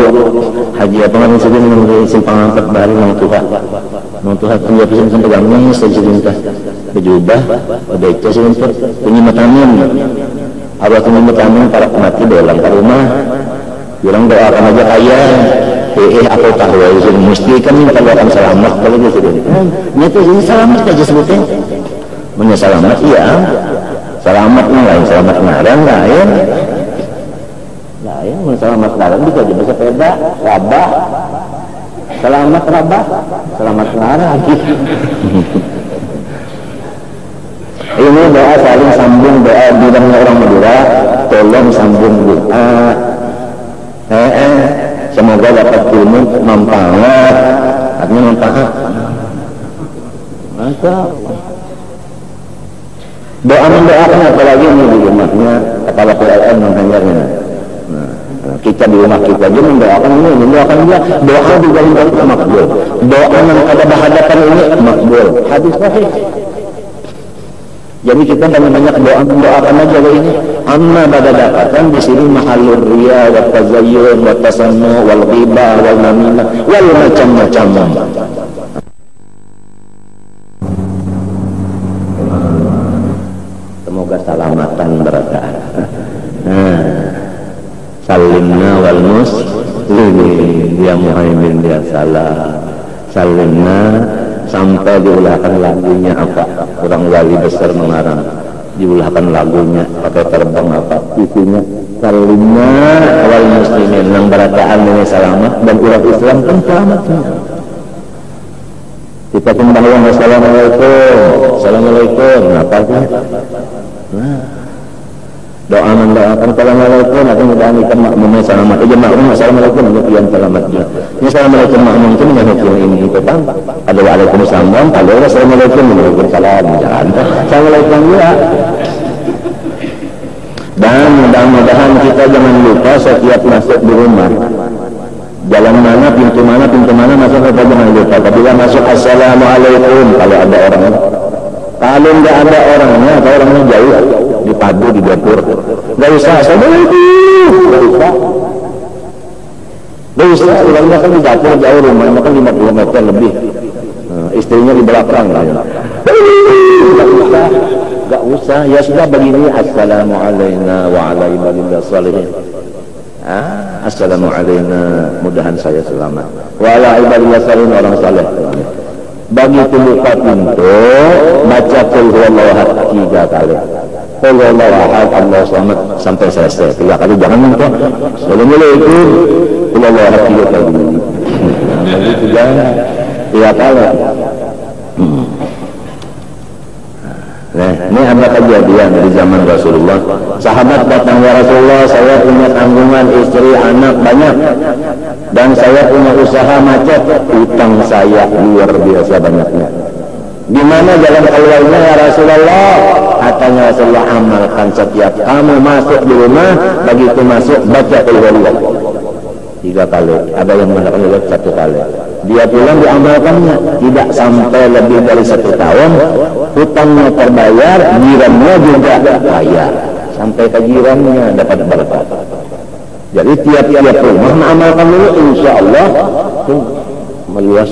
haji apa namanya sedih menunggu simpang angkat bahari nang Tuhan. Nang Tuhan punya pesan sampai gamnya saja cinta. Berjubah pada itu sebentar punya matamin. Abah punya matamin para mati dalam ke rumah. Orang doakan aja kaya. Aku tahu itu mesti kan minta doakan selamat kalau gitu. Nyata ini selamat aja sebutnya. Punya selamat iya. Selamat lain, selamat ngaran lain. Selamat ngaran bisa jadi sepeda, rabah. Selamat rabah, selamat ngaran. Ini doa saling sambung, doa bilangnya orang Madura, tolong sambung doa. Semoga dapat ilmu mempangat manfaatnya manfaat. Masa doa mendoakan apalagi ini di rumahnya kepala PLN menghajarnya. Nah, kita di rumah kita aja mendoakan ini, mendoakan dia. Doa di dalam doa makbul. Doa yang ada berhadapan ini makbul. Hadis sahih. Jadi kita banyak doa mendoakan aja ini. Amma pada dapatan di sini mahallur riya wa tazayyun wa tasannu wal ghibah wal namimah wal macam-macam. Semoga salamatan berkah. Salimna wal muslimin ya muhaimin ya salam. Salimna sampai diulahkan lagunya apa? Orang wali besar mengarang diulahkan lagunya pakai terbang apa isinya salimna wal muslimin yang berataan ini selamat dan umat Islam pun selamat semua. Kita kembali wassalamualaikum. Assalamualaikum. Apa sih? Nah, doa mendoakan assalamualaikum atau mendoakan makmumnya selamat aja makmum assalamualaikum yang selamat juga. Ini assalamualaikum makmum itu menyebut yang ini itu kan. Ada waalaikumsalam, ada assalamualaikum, waalaikumsalam, jangan. Assalamualaikum juga. Dan mudah-mudahan kita jangan lupa setiap masuk di rumah. Jalan mana, pintu mana masuk kita jangan lupa. Apabila masuk assalamualaikum kalau ada orang. Kalau nggak ada orangnya atau orangnya jauh dipadu di dapur. Nggak usah assalamualaikum. Nggak usah. Orangnya kan di dapur jauh rumahnya kan 50 meter lebih. Nah, istrinya di belakang lah. Nggak usah. Ya sudah begini. Assalamualaikum wa ala ibadillah shalihin. Assalamualaikum, mudahan saya selamat. Wa ala ibadillah shalihin, orang saleh. Begitu buka pintu, baca qul huwallahu ahad 3 kali. Qul huwallahu ahad, Allah selamat sampai selesai 3 kali. Jangan minta assalamualaikum, qul huwallahu ahad 3 kali. Begitu jangan 3 kali. Nah, ini ada kejadian di zaman Rasulullah. Sahabat datang, ya Rasulullah, saya punya tanggungan istri, anak banyak, dan saya punya usaha macet, utang saya luar biasa banyaknya. Gimana jalan keluarnya ya Rasulullah? Katanya Rasulullah, amalkan setiap kamu masuk di rumah, begitu masuk baca qul huwallahu 3 kali. Ada yang mengatakan 1 kali. Dia pulang diamalkannya, tidak sampai lebih dari 1 tahun, hutangnya terbayar, jirannya juga bayar, sampai ke jirannya dapat berkah. Jadi tiap-tiap rumah mengamalkan dulu, insya Allah meluas.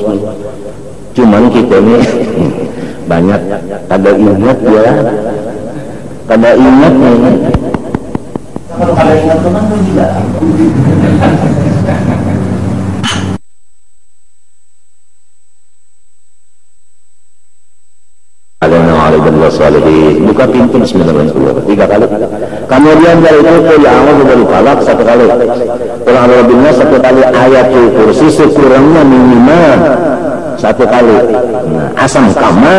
Cuman kita ini banyak kada ingat ya, kada ingat nih. Kalau kada ingat teman tuh juga. Buka pintu bismillahirrahmanirrahim 3 kali. Kemudian dari itu qul a'udzu birabbil falaq 1 kali. Qul a'udzu birabbin nas 1 kali. Ayatul kursi sekurangnya minimal 1 kali. Nah, asam kama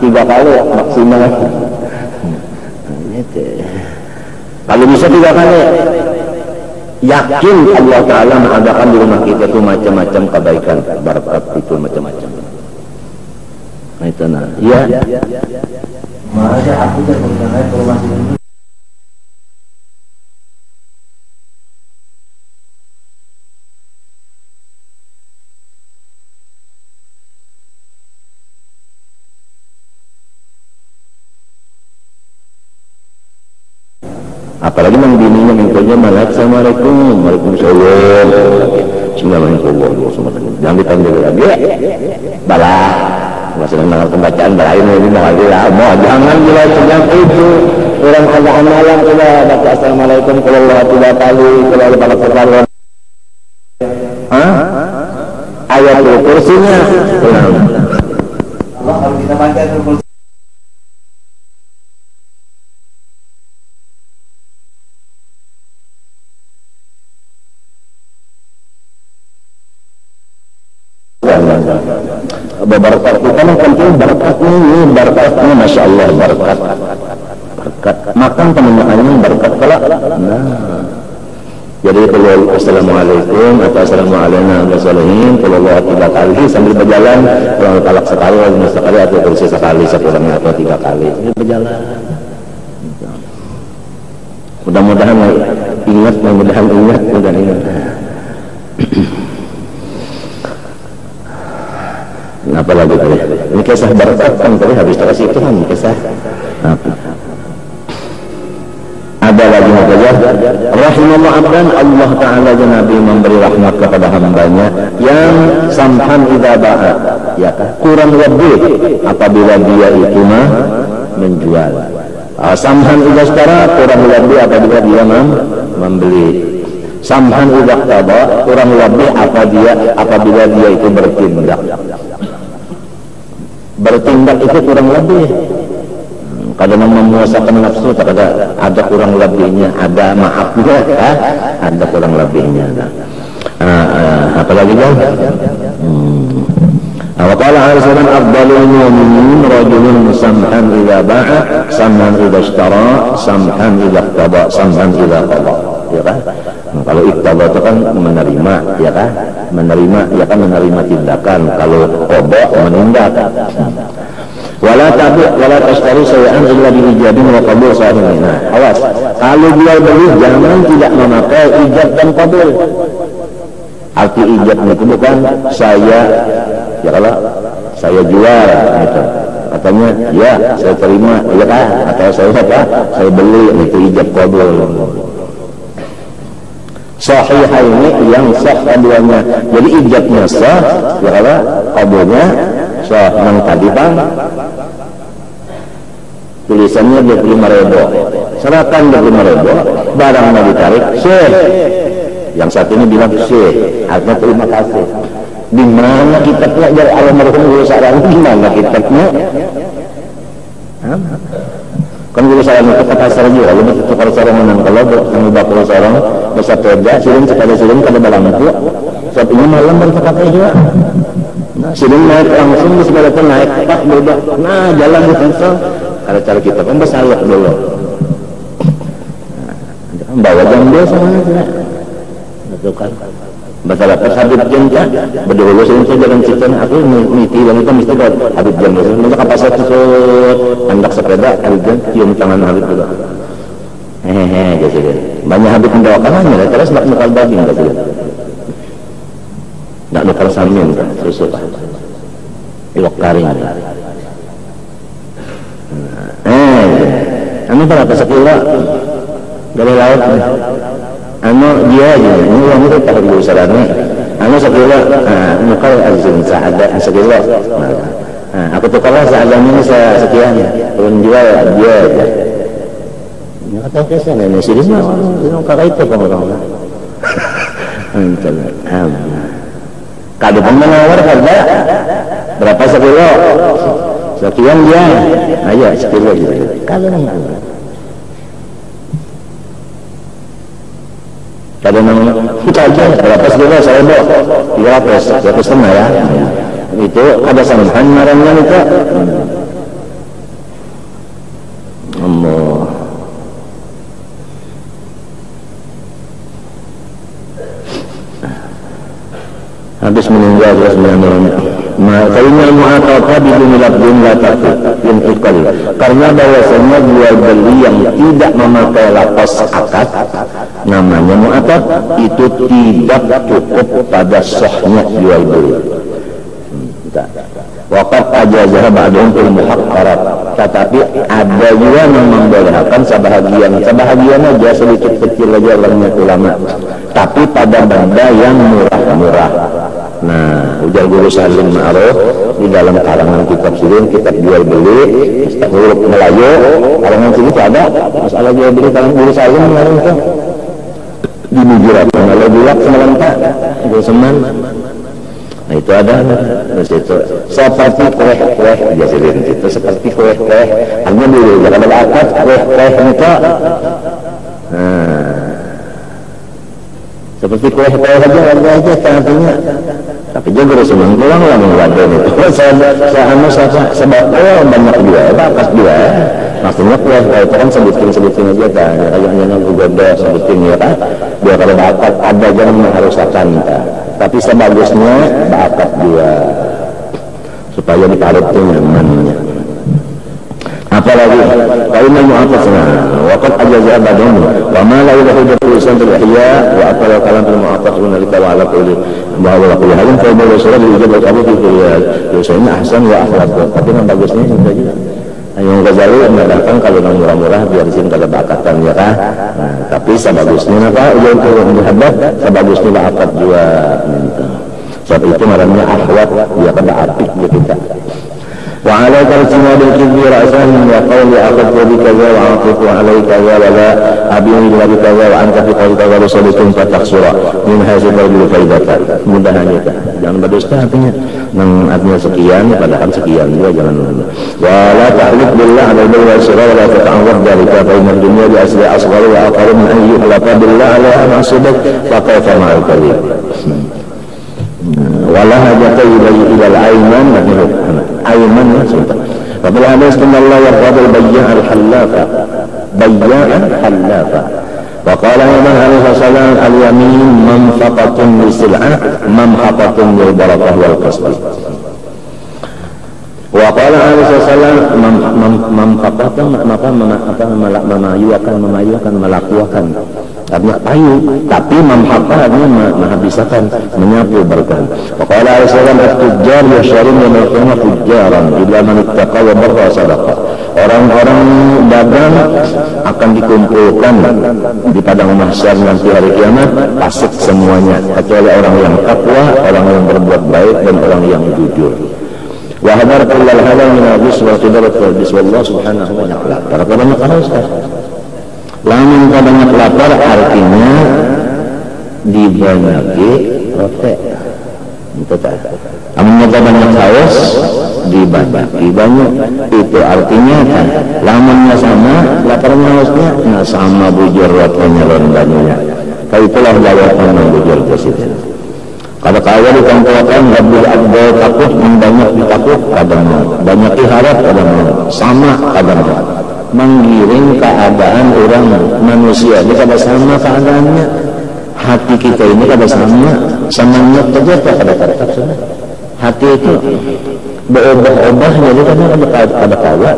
3 kali maksimal. Kalau bisa 3 kali. Yakin Allah Ta'ala mengadakan di rumah kita itu macam-macam kebaikan, barakat itu macam-macam. Nah itu nah, ya. Masa aku terpengaruh informasi ini. Apalagi yang bininya mintanya malah assalamualaikum, waalaikumsalam, bismillahirrahmanirrahim. Jangan dipanggil lagi, balah. Masalah dengan pembacaan berakhir ini mau jangan jelas yang itu orang ada amalan sudah baca assalamualaikum kalau Allah 3 kali kalau ada pada perkara ayat kursinya Allah kalau kita baca kursi berkat kita kan penting berkatnya masya Allah berkat makan temennya berkat kelak. Nah Jadi kalau assalamualaikum atau assalamualaikum warahmatullahi wabarakatuh 3 kali sambil berjalan, kalau talak sekali, lima sekali atau kursi sekali sekurangnya atau 3 kali berjalan. Mudah-mudahan ingat, mudah-mudahan ingat. Apa lagi tadi? Ini kisah berkat kan tadi habis terus itu kan kisah. Ada lagi saja. Rahimahullah abdan, Allah Ta'ala dan Nabi memberi rahmat kepada hambanya yang samhan idza ba'a, ya kan? Kurang lebih apabila dia itu menjual. Samhan idza ishtara, kurang lebih apabila dia membeli. Samhan idza qada, kurang lebih apabila dia itu bertindak. Bertindak itu kurang lebih. Kadang memuasakan nafsu, ada kurang lebihnya, ada maafnya, ada kurang lebihnya. Apalagi kan? Waqala al-Salam afdalul mu'minin rajulun samhan idza ba'a, samhan idza ishtara, samhan idza qada, samhan idza qada. Ya kan? Kalau iqtada itu kan menerima, ya kan? Menerima tindakan. Kalau qada menindak. Wala tashtari syai'an illa bi ijabin wa qabul sahihin. Nah, awas. Kalau jual beli jangan tidak memakai ijab dan qabul. Arti ijab itu bukan saya, ya kalau saya jual gitu. Katanya, ya saya terima, ya kan? Atau saya beli, itu ijab qabul. Sahihah ini yang sah keduanya. Jadi ijabnya sah, ya kalau qabulnya sah. Yang tadi bang tulisannya 25.000, serahkan 25.000, barangnya ditarik, syekh. Yang satu ini bilang syekh, artinya terima kasih. Di mana kitabnya dari almarhum Guru Sarang? Di mana kitabnya? Kan Guru Sarang itu kata sarang juga, lu itu kalau sarang menang kalau kami bakal sarang bersepeda, siling kada balampu. Saat ini malam berkata juga. Siling naik langsung di sepeda naik pak beda. Nah jalan di situ. Kalau cara kita kan bersalak dulu. Bawa jam dia sama aja. Betul kan? Masalah Habib Jam berdulu saya jalan situ aku niti dan itu mesti buat Habib Jam itu. Masa kapas satu hendak sepeda Habib Jam cium tangan Habib dulu. Gitu. Banyak Habib mendoakan aja. Terus nak nukal daging gitu. Nak nukal samin susu pak. Iwak karing. Anu berapa sekilo dari laut? Anu dia aja, ini uang itu tak perlu sarana. Anu sekilo, nukal azim seada sekilo. Aku tukarlah seadanya ini sekian, turun jual dia aja. Ini kata kesan ini sini mah, ini kakak itu kamu tahu lah. Kalau menawar harga berapa sekilo? Sekian dia, ayo sekilo gitu. Kalau kita aja berapa sekilo saya bawa 300 setengah ya. Itu ada sampan marahnya itu. Habis meninggal terus meninggalnya. Makanya mu'ataqah bidun labdun la ta'fid yang ikal. Karena bahwasanya jual beli yang tidak memakai lapas akad namanya mu'ataq itu tidak cukup pada sahnya jual beli. Waqad ajazah ba'dhum fil muhaqqarat. Tetapi ada juga yang membolehkan sebahagian aja sedikit kecil aja orangnya ulama. Tapi pada benda yang murah-murah. Nah, ujar Guru Salim Ma'ruf di dalam kalangan kitab sirin, kitab jual beli, huruf Melayu, kalangan sini ada masalah jual beli kalangan Guru Salim Ma'ruf itu di Mujirat. Kalau bulat semalam tak, itu seman. Nah itu ada di situ seperti kue-kue ya sirin itu seperti kue-kue. Hanya dulu jangan ada akad kue-kue itu. Seperti kue-kue aja artinya. Tapi juga harus pulang lah mengwadon itu. Saya sebab banyak juga, bakas juga. maksudnya kuat kalau itu kan sebutin aja kan, kayaknya goda sebutin ya kan, dia kalau bakat ada jangan harus akan tapi sebagusnya bakat dia supaya ditarik tuh nyamannya. Apalagi kainnya mu'atasna waqad ajaza abadun wa ma la ilaha tulisan terihya wa atala kalam mu'atasuna li ta'ala quli bahwa kullu halin fa bi rasulullah dijabal kamu itu ya dosaina ahsan wa akhlaq tapi yang bagusnya juga juga yang Ghazali mengatakan kalau yang murah-murah biar di sini kada bakatan ya kan. Nah, tapi sebagusnya apa yang muhabbat sebagusnya bakat juga sebab itu namanya akhlak dia kada apik ya kita. وعليك الاعتماد الكبير رأسا وقول أخذت بكذا وعطيت عليك كذا ولا أبين بكذا وأنت في قولك ورسولكم فتخسر من هذا القول فائدة mudahannya jangan berdusta artinya artinya sekian padahal sekian juga jangan wala tahlif billah ala billah sirra wala tata'awwad dalika fa inna dunya bi asli asghar wa aqar min an yuhlafa billah ala ma'sudak fa kayfa ma'al kadhib wala hajata ila al-ayman ayman maksudnya apabila hadis Allah yaqadul bayya' al-hallafa wa qala Nabi sallallahu al-yamin manfaqatun lisil'ah manfaqatun lil barakah wal kasb wa qala Nabi sallallahu manfaqatun memayuakan melakukan artinya payu tapi manfaat artinya menghabiskan menyapu berkah wa qala alaihi wasallam at-tujjar yashrun wa yaqulu tujjaran illa man ittaqa wa barra sadaqah orang-orang dagang akan dikumpulkan di padang mahsyar nanti hari kiamat fasik semuanya kecuali orang yang takwa orang yang berbuat baik dan orang yang jujur wa hadar kullal halal min hadis wa qadarat bismillah subhanahu wa ta'ala para banyak kan Ustaz. Lamun banyak lapar artinya dibanyaki rote. Itu tak. Lamun banyak haus dibanyaki banyak. Itu artinya kan lamunnya sama, laparnya hausnya nah sama bujur rotenya rondanya. Kalau itulah jawaban bujur presiden. Kalau kaya dikumpulkan lebih ada takut banyak ditakut kadang banyak diharap kadang sama kadang menggiring keadaan orang manusia ini kada sama keadaannya hati kita ini kada sama semangat saja kada tetap hati itu berubah-ubah jadi kada kawa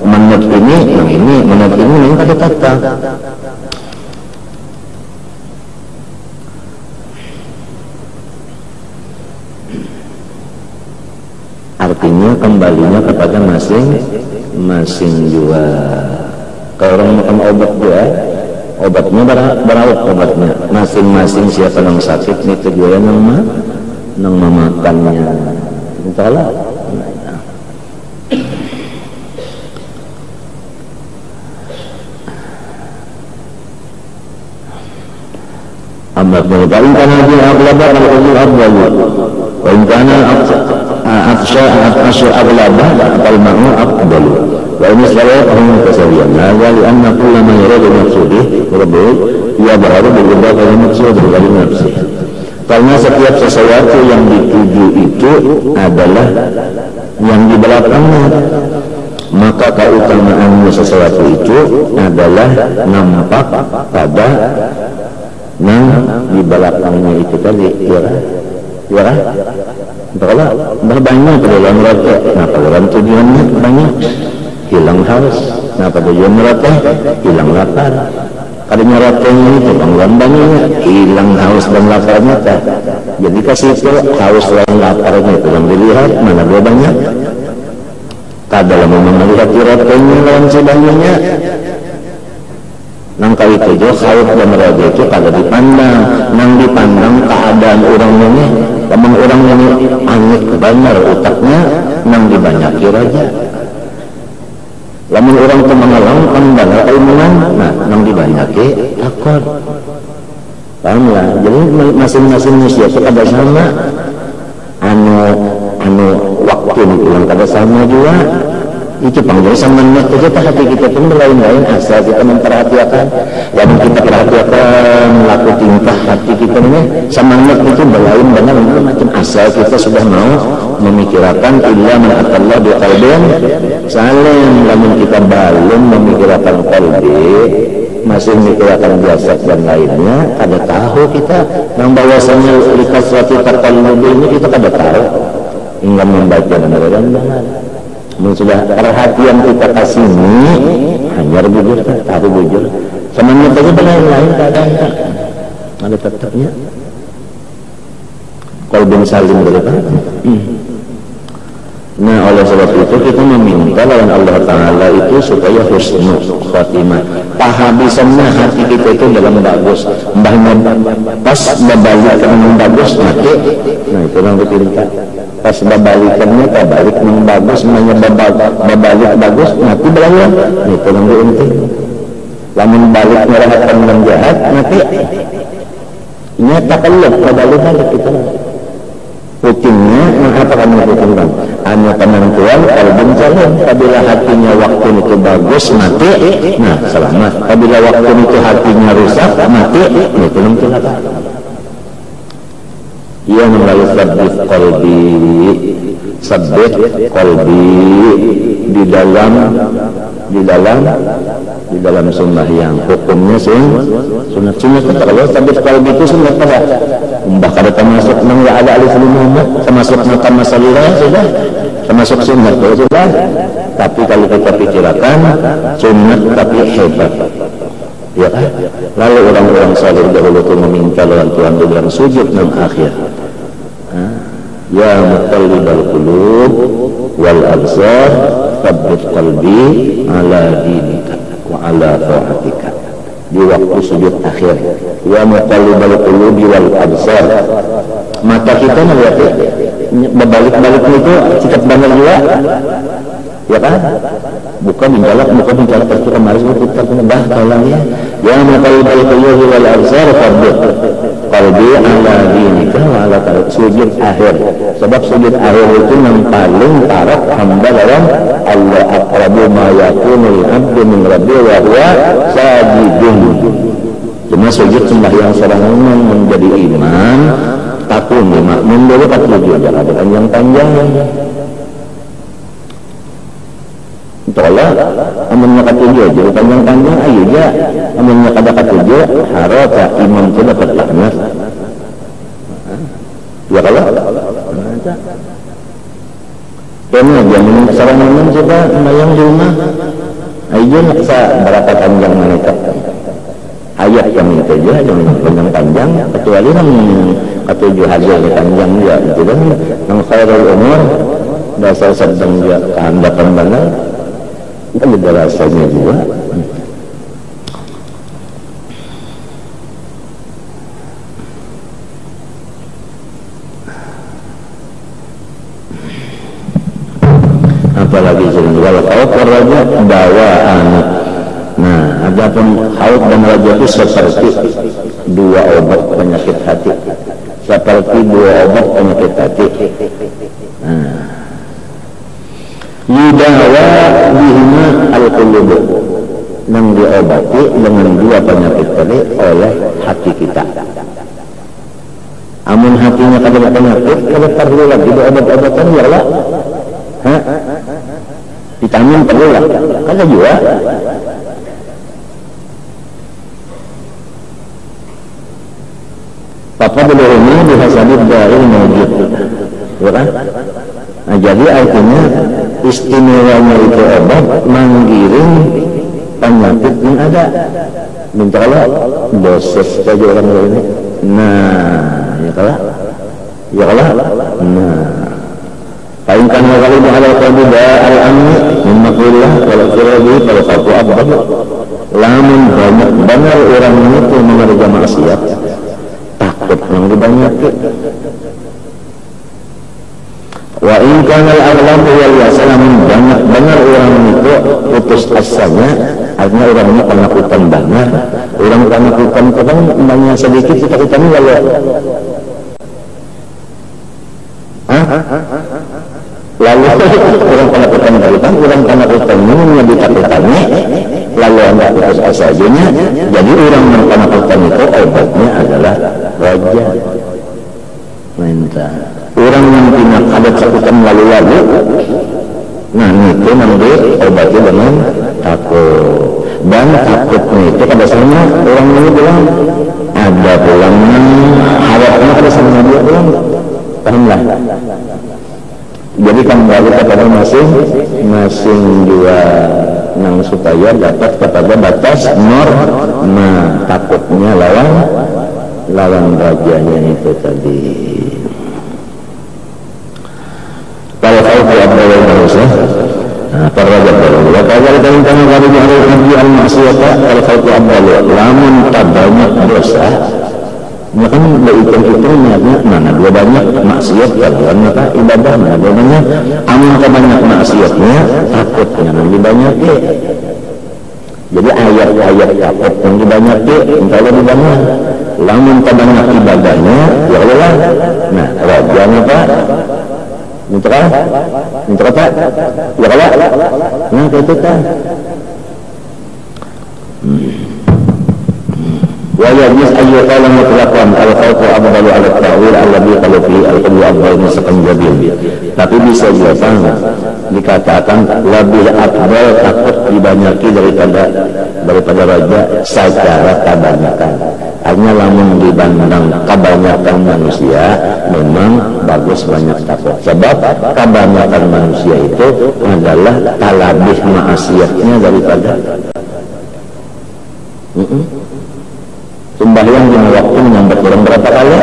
menit ini kada tetap artinya kembalinya kepada masing-masing juga. Kalau orang makan obat juga, obatnya berawat obatnya. Masing-masing siapa yang sakit nih tujuan yang memakannya. Entahlah. Amma kalau kana dia aghlabah al-qul afdal. Wa in kana أفشى أغلبها فالمعنى أفضل وإن الصلاة هم متساويان هذا لأن كل ما يراد مقصوده ربه يظهر بالإضافة للمقصود غير نفسه karena setiap sesuatu yang dituju itu adalah yang di belakangnya maka keutamaannya sesuatu itu adalah nampak pada yang di belakangnya itu tadi ya kalau banyak dalam rota, kenapa dalam tujuannya banyak hilang haus, kenapa tujuan rota hilang lapar. Kadang rotanya itu banggaan banyaknya hilang haus dan laparnya tak. Jadi kasih itu haus dan laparnya itu yang dilihat mana dia banyak. Tak dalam melihat rotanya lawan sebanyaknya. Nang kali itu haus dan rota itu kada dipandang, nang dipandang keadaan orang ini. Teman orang ini angit kebanyakan otaknya nang dibanyaki raja. Lamun orang itu mengalami banyak ilmuwan, nah nang dibanyaki takut. Paham lah? Jadi masing-masing manusia itu kada sama. Anu waktu yang kada sama juga. Itu panggil sama itu kita hati kita pun lain-lain asal kita memperhatikan yang kita perhatikan laku tingkah hati kita ini semangat itu berlain banyak macam asal kita sudah mau memikirkan illa man atallah bi qalbin salim. Lamun kita belum memikirkan qalbi, masih memikirkan jasad dan lainnya, kada tahu kita yang bahwasanya likasrati taqallubi ini kita kada tahu hingga membaca dan benar. Sudah perhatian kita kasih ini hanya bujur, tahu bujur. Semuanya saja lain-lain keadaan ada tetapnya. Qalbin salim berapa? Nah, oleh sebab itu kita meminta lawan Allah Ta'ala itu supaya husnul khatimah. Pahabisannya hati kita itu dalam bagus. Mbahnya pas membalikan yang bagus mati. Nah, itu yang kita minta. Pas membalikannya tak balik yang bagus, mbahnya membalik bagus mati belanja. Nah, itu yang kita. Lamun balik merahkan yang jahat mati. Ini tak kelep balik kita. Putingnya, apa kamu putingkan? Hanya penentuan qalbin salim. Apabila hatinya waktu itu bagus mati, nah selamat. Apabila waktu itu hatinya rusak mati, itu nanti apa? Ia melalui sabit qalbi di dalam sunnah yang hukumnya sunnah kalau sabit qalbi itu sunnah pada mbah kada termasuk nang ya ada alif Muhammad termasuk nakam masalah sudah termasuk sunnah itu sudah. Tapi kalau kita pikirkan sunnah tapi hebat, ya kan? Lalu orang-orang saleh dahulu itu meminta lawan Tuhan dengan sujud dan akhir. Ya muqallibal qulub wal absar tsabbit qalbi ala dinika wa ala ta'atika. Di waktu sujud akhir, ya muqallibal qulubi wal absar, mata kita melihat berbalik-balik itu sikap benar juga, ya kan? Bukan menjalak itu kemarin kita bah tolongnya. Ya muqallibal qulubi wal absar tsabbit qalbi ala dinika wa ala ta'atika. Sujud akhir, sebab sujud akhir itu yang paling parah hamba dalam Allah aqrabu ma yakunul abdu min rabbi wa huwa sajidun. Cuma sujud sembahyang seorang mukmin menjadi iman takun makmum dulu tak sujud jangan yang panjang. Tolak amunnya katujuh jadi panjang-panjang ayo aja amunnya kada katujuh harata imam itu dapat laknat. Ya kalau karena jamin seorang mukmin coba sembahyang di rumah ayo naksa berapa panjang mereka ayat yang itu aja yang panjang-panjang kecuali yang ketujuh hasil panjang dia itu kan yang khairul umur dasar sedang dia kehandapan benar kan ada rasanya juga. Apalagi kalau kau raja bawaan. Nah, adapun haud dan raja itu seperti dua obat penyakit hati. Seperti dua obat penyakit hati. Yudawa bihima al-qulub, yang diobati dengan dua penyakit tadi oleh hati kita. Amun hatinya kada penyakit, kada perlu lagi obat-obatan ya lah. Vitamin perlu lah, kada juga. Papa belum ini dihasabit dari mawjud, ya kan? Nah, jadi artinya istimewanya itu obat menggiring penyakit yang ada. Minta Allah dosis saja orang ini. Nah, ya kalah. Nah, painkan kali ada kalbu al-amni mimmakullah kalau kirabi kalau satu abad. Lamun banyak benar orang itu mengerja maksiat, takut yang dibanyakin. Wa in kana al-aghlab wal yasalam, banyak benar orang itu putus asanya, artinya orang ini penakutan banyak. Orang penakutan kadang banyak sedikit kita ini lalu orang penakutan berhutang, orang penakutan ini menjadi takutannya lalu anda putus asa saja. Jadi orang yang penakutan itu obatnya adalah raja minta. Orang yang punya ada takutan karena orang ini bilang ada pulang harapnya ada sama dia pulang, pahamlah. Jadi kembali kepada masing dua nang supaya dapat kepada batas norma takutnya lawan rajanya itu tadi. Kalau kau tidak boleh manusia, para raja baru. Kalau kita tanya dari hari haji al-maksiyata, kalau kau tidak boleh, lamun tak banyak dosa, maka berhitung-hitung niatnya mana dua banyak maksiat kalau maka ibadah mana dua banyak. Amun tak banyak maksiatnya, takutnya nanti banyak ya. Jadi ayat-ayat takut yang dibanyaki, entah lebih banyak. Lamun tak banyak ibadahnya, ya Allah. Nah, raja apa? Minta apa? Ya Allah. Nah, itu kan. Wa yajuz ayyuqala mutlaqan al-khawfu afdalu ala at-ta'wil alladhi qalu fi al-qawlu afdalu misalkan jabil. Tapi bisa juga dikatakan lebih afdal takut dibanyaki daripada raja secara kebanyakan. Hanya lamun dibandang kebanyakan manusia memang bagus banyak takut. Sebab kebanyakan manusia itu adalah talabih maksiatnya daripada sembahyang di waktu menyambat orang berapa kali?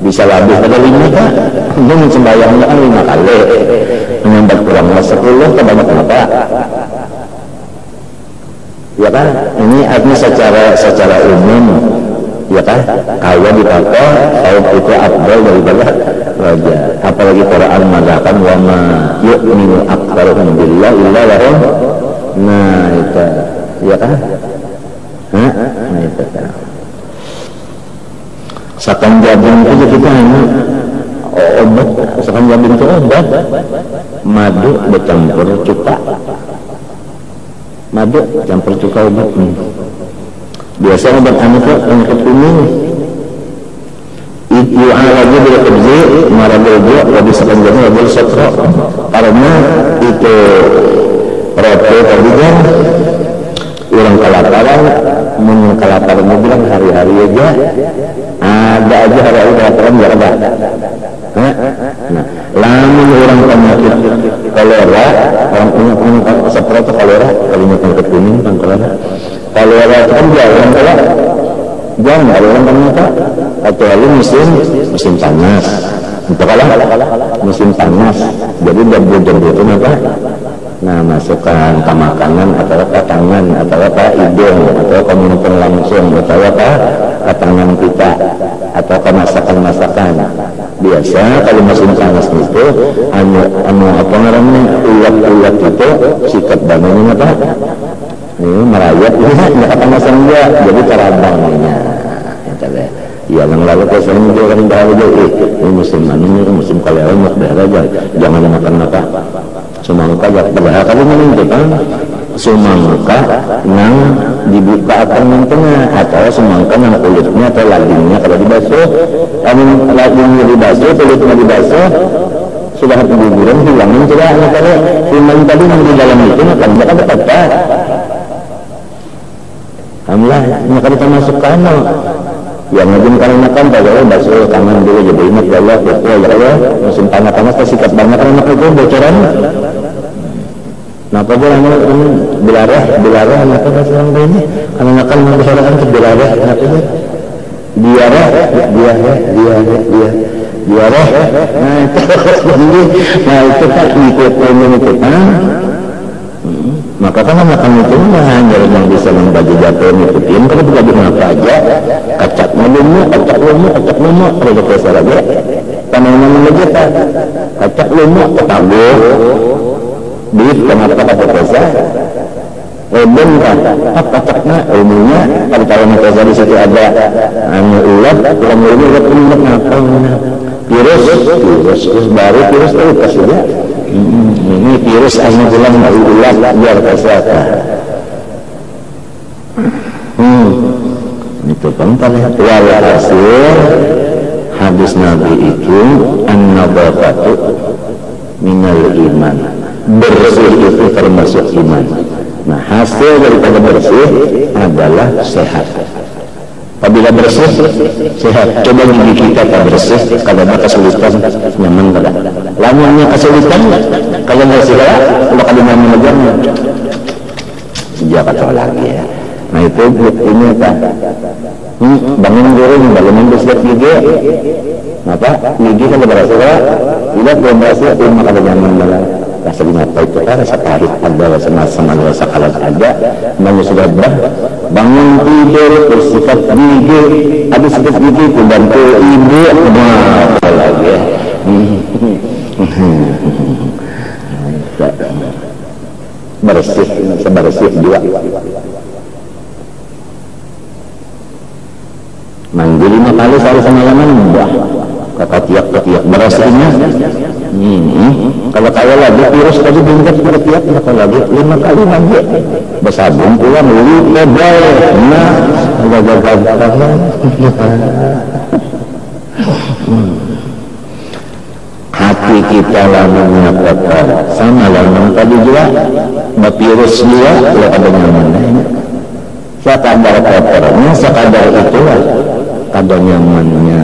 Bisa lebih pada 5 kan? Mungkin sembahyangnya kan 5 kali, menyambat kurang 10 kebanyakan apa? Ya kan? Ini artinya secara umum, ya kan? Kaya dikata, kalau itu afdal daripada raja. Apalagi Quran mengatakan wa ma yu'minu aktsaruhum billahi illa lahum. Nah itu, ya kan? Nah itu kan. Sakan jabin itu kita hanya obat, sakan jabin itu obat. Madu bercampur cuka. Madu campur cuka obat. Biasa obat anak itu penyakit kuning. Itu lagi bila kerja marah dojo, lebih sakan jabin lebih sotro. Karena itu roti tadi kan. Orang kelaparan, kelaparan bilang hari-hari aja, ada aja hari-hari kelaparan gak ada. Nah, lamun orang penyakit kolera, orang punya seperti kolera, kalinya penyakit kuning kan kolera itu kan jangan orang penyakit, kecuali musim panas. Itu kalau musim panas, jadi debu-debu itu apa? Nah, masukkan ke makanan atau ke tangan atau ke hidung atau ke minum langsung atau ke tangan kita atau ke masakan-masakan. Biasa kalau musim panas itu apa namanya ulat-ulat itu sikat badannya apa? Ini merayap ini kepanasan dia jadi terabangnya. Ya, yang lalu kesannya juga kan bahagia ini musim ini musim kolera daerah jangan makan apa. Semangka berbahaya kalau menunjukkan semangka yang dibuka akan tengah atau semangka yang kulitnya atau lagingnya kalau dibasuh, kalau lagingnya dibasuh, kulitnya dibasuh, sudah keguguran hilangin sudah kalau iman tadi yang di dalam itu akan dia dapat. Alhamdulillah, maka kita masukkan yang ngajin kalau makan kalau basuh tangan dulu jadi ingat ya Allah musim panas sikat banget anak itu bocoran. Nah, apa aja ini bilarah anak itu sekarang ini kalau makan masyarakat itu bilarah anak itu biarah. Nah itu kan ikut maka kan makan itu hanya yang bisa membagi jatuh ngikutin kalau bagi apa aja kacak lumuk kalau kita salah ya tanaman menjata kacak lumuk ketabuh beef kenapa kata pesa rebon kan kacaknya umumnya kalau pesa di situ ada ulat kurang lebih ulat apa virus baru virus itu kasihnya ini virus hanya bilang ulat biar kesehatan. Itu penting ya. Walhasil hadis Nabi itu an-nadafatu minal iman. Bersih itu termasuk iman. Nah, hasil daripada bersih adalah sehat. Apabila bersih, sehat. Coba gigi kita tak bersih, kalau ada kesulitan, nyaman tidak? Lamanya kesulitan, kalau nggak sehat, kalau ada nyaman aja, sejak kata lagi ya. Nah itu ini apa? Bangun goreng, bangun bersih gigi. Apa? Gigi kan berhasil, tidak belum berhasil, cuma kalau nyaman malah. Rasa apa itu kan rasa pahit ada, rasa masam ada, rasa kalat ada. Bangun sudah bangun tidur bersifat gigi, habis sikat gigi itu bantu ibu, apa lagi ya? Bersih, sebersih juga. Mandi 5 kali sehari semalaman, kata tiap bersihnya. Kalau kaya lagi virus tadi bingkat tiap kalau lagi 5 kali mandi bersabun pulang lupa boleh nah agak hati kita lamanya kotor sama lamanya tadi juga virus dia kalau ada nyamannya sekadar kotornya sekadar itulah kadar nyamannya.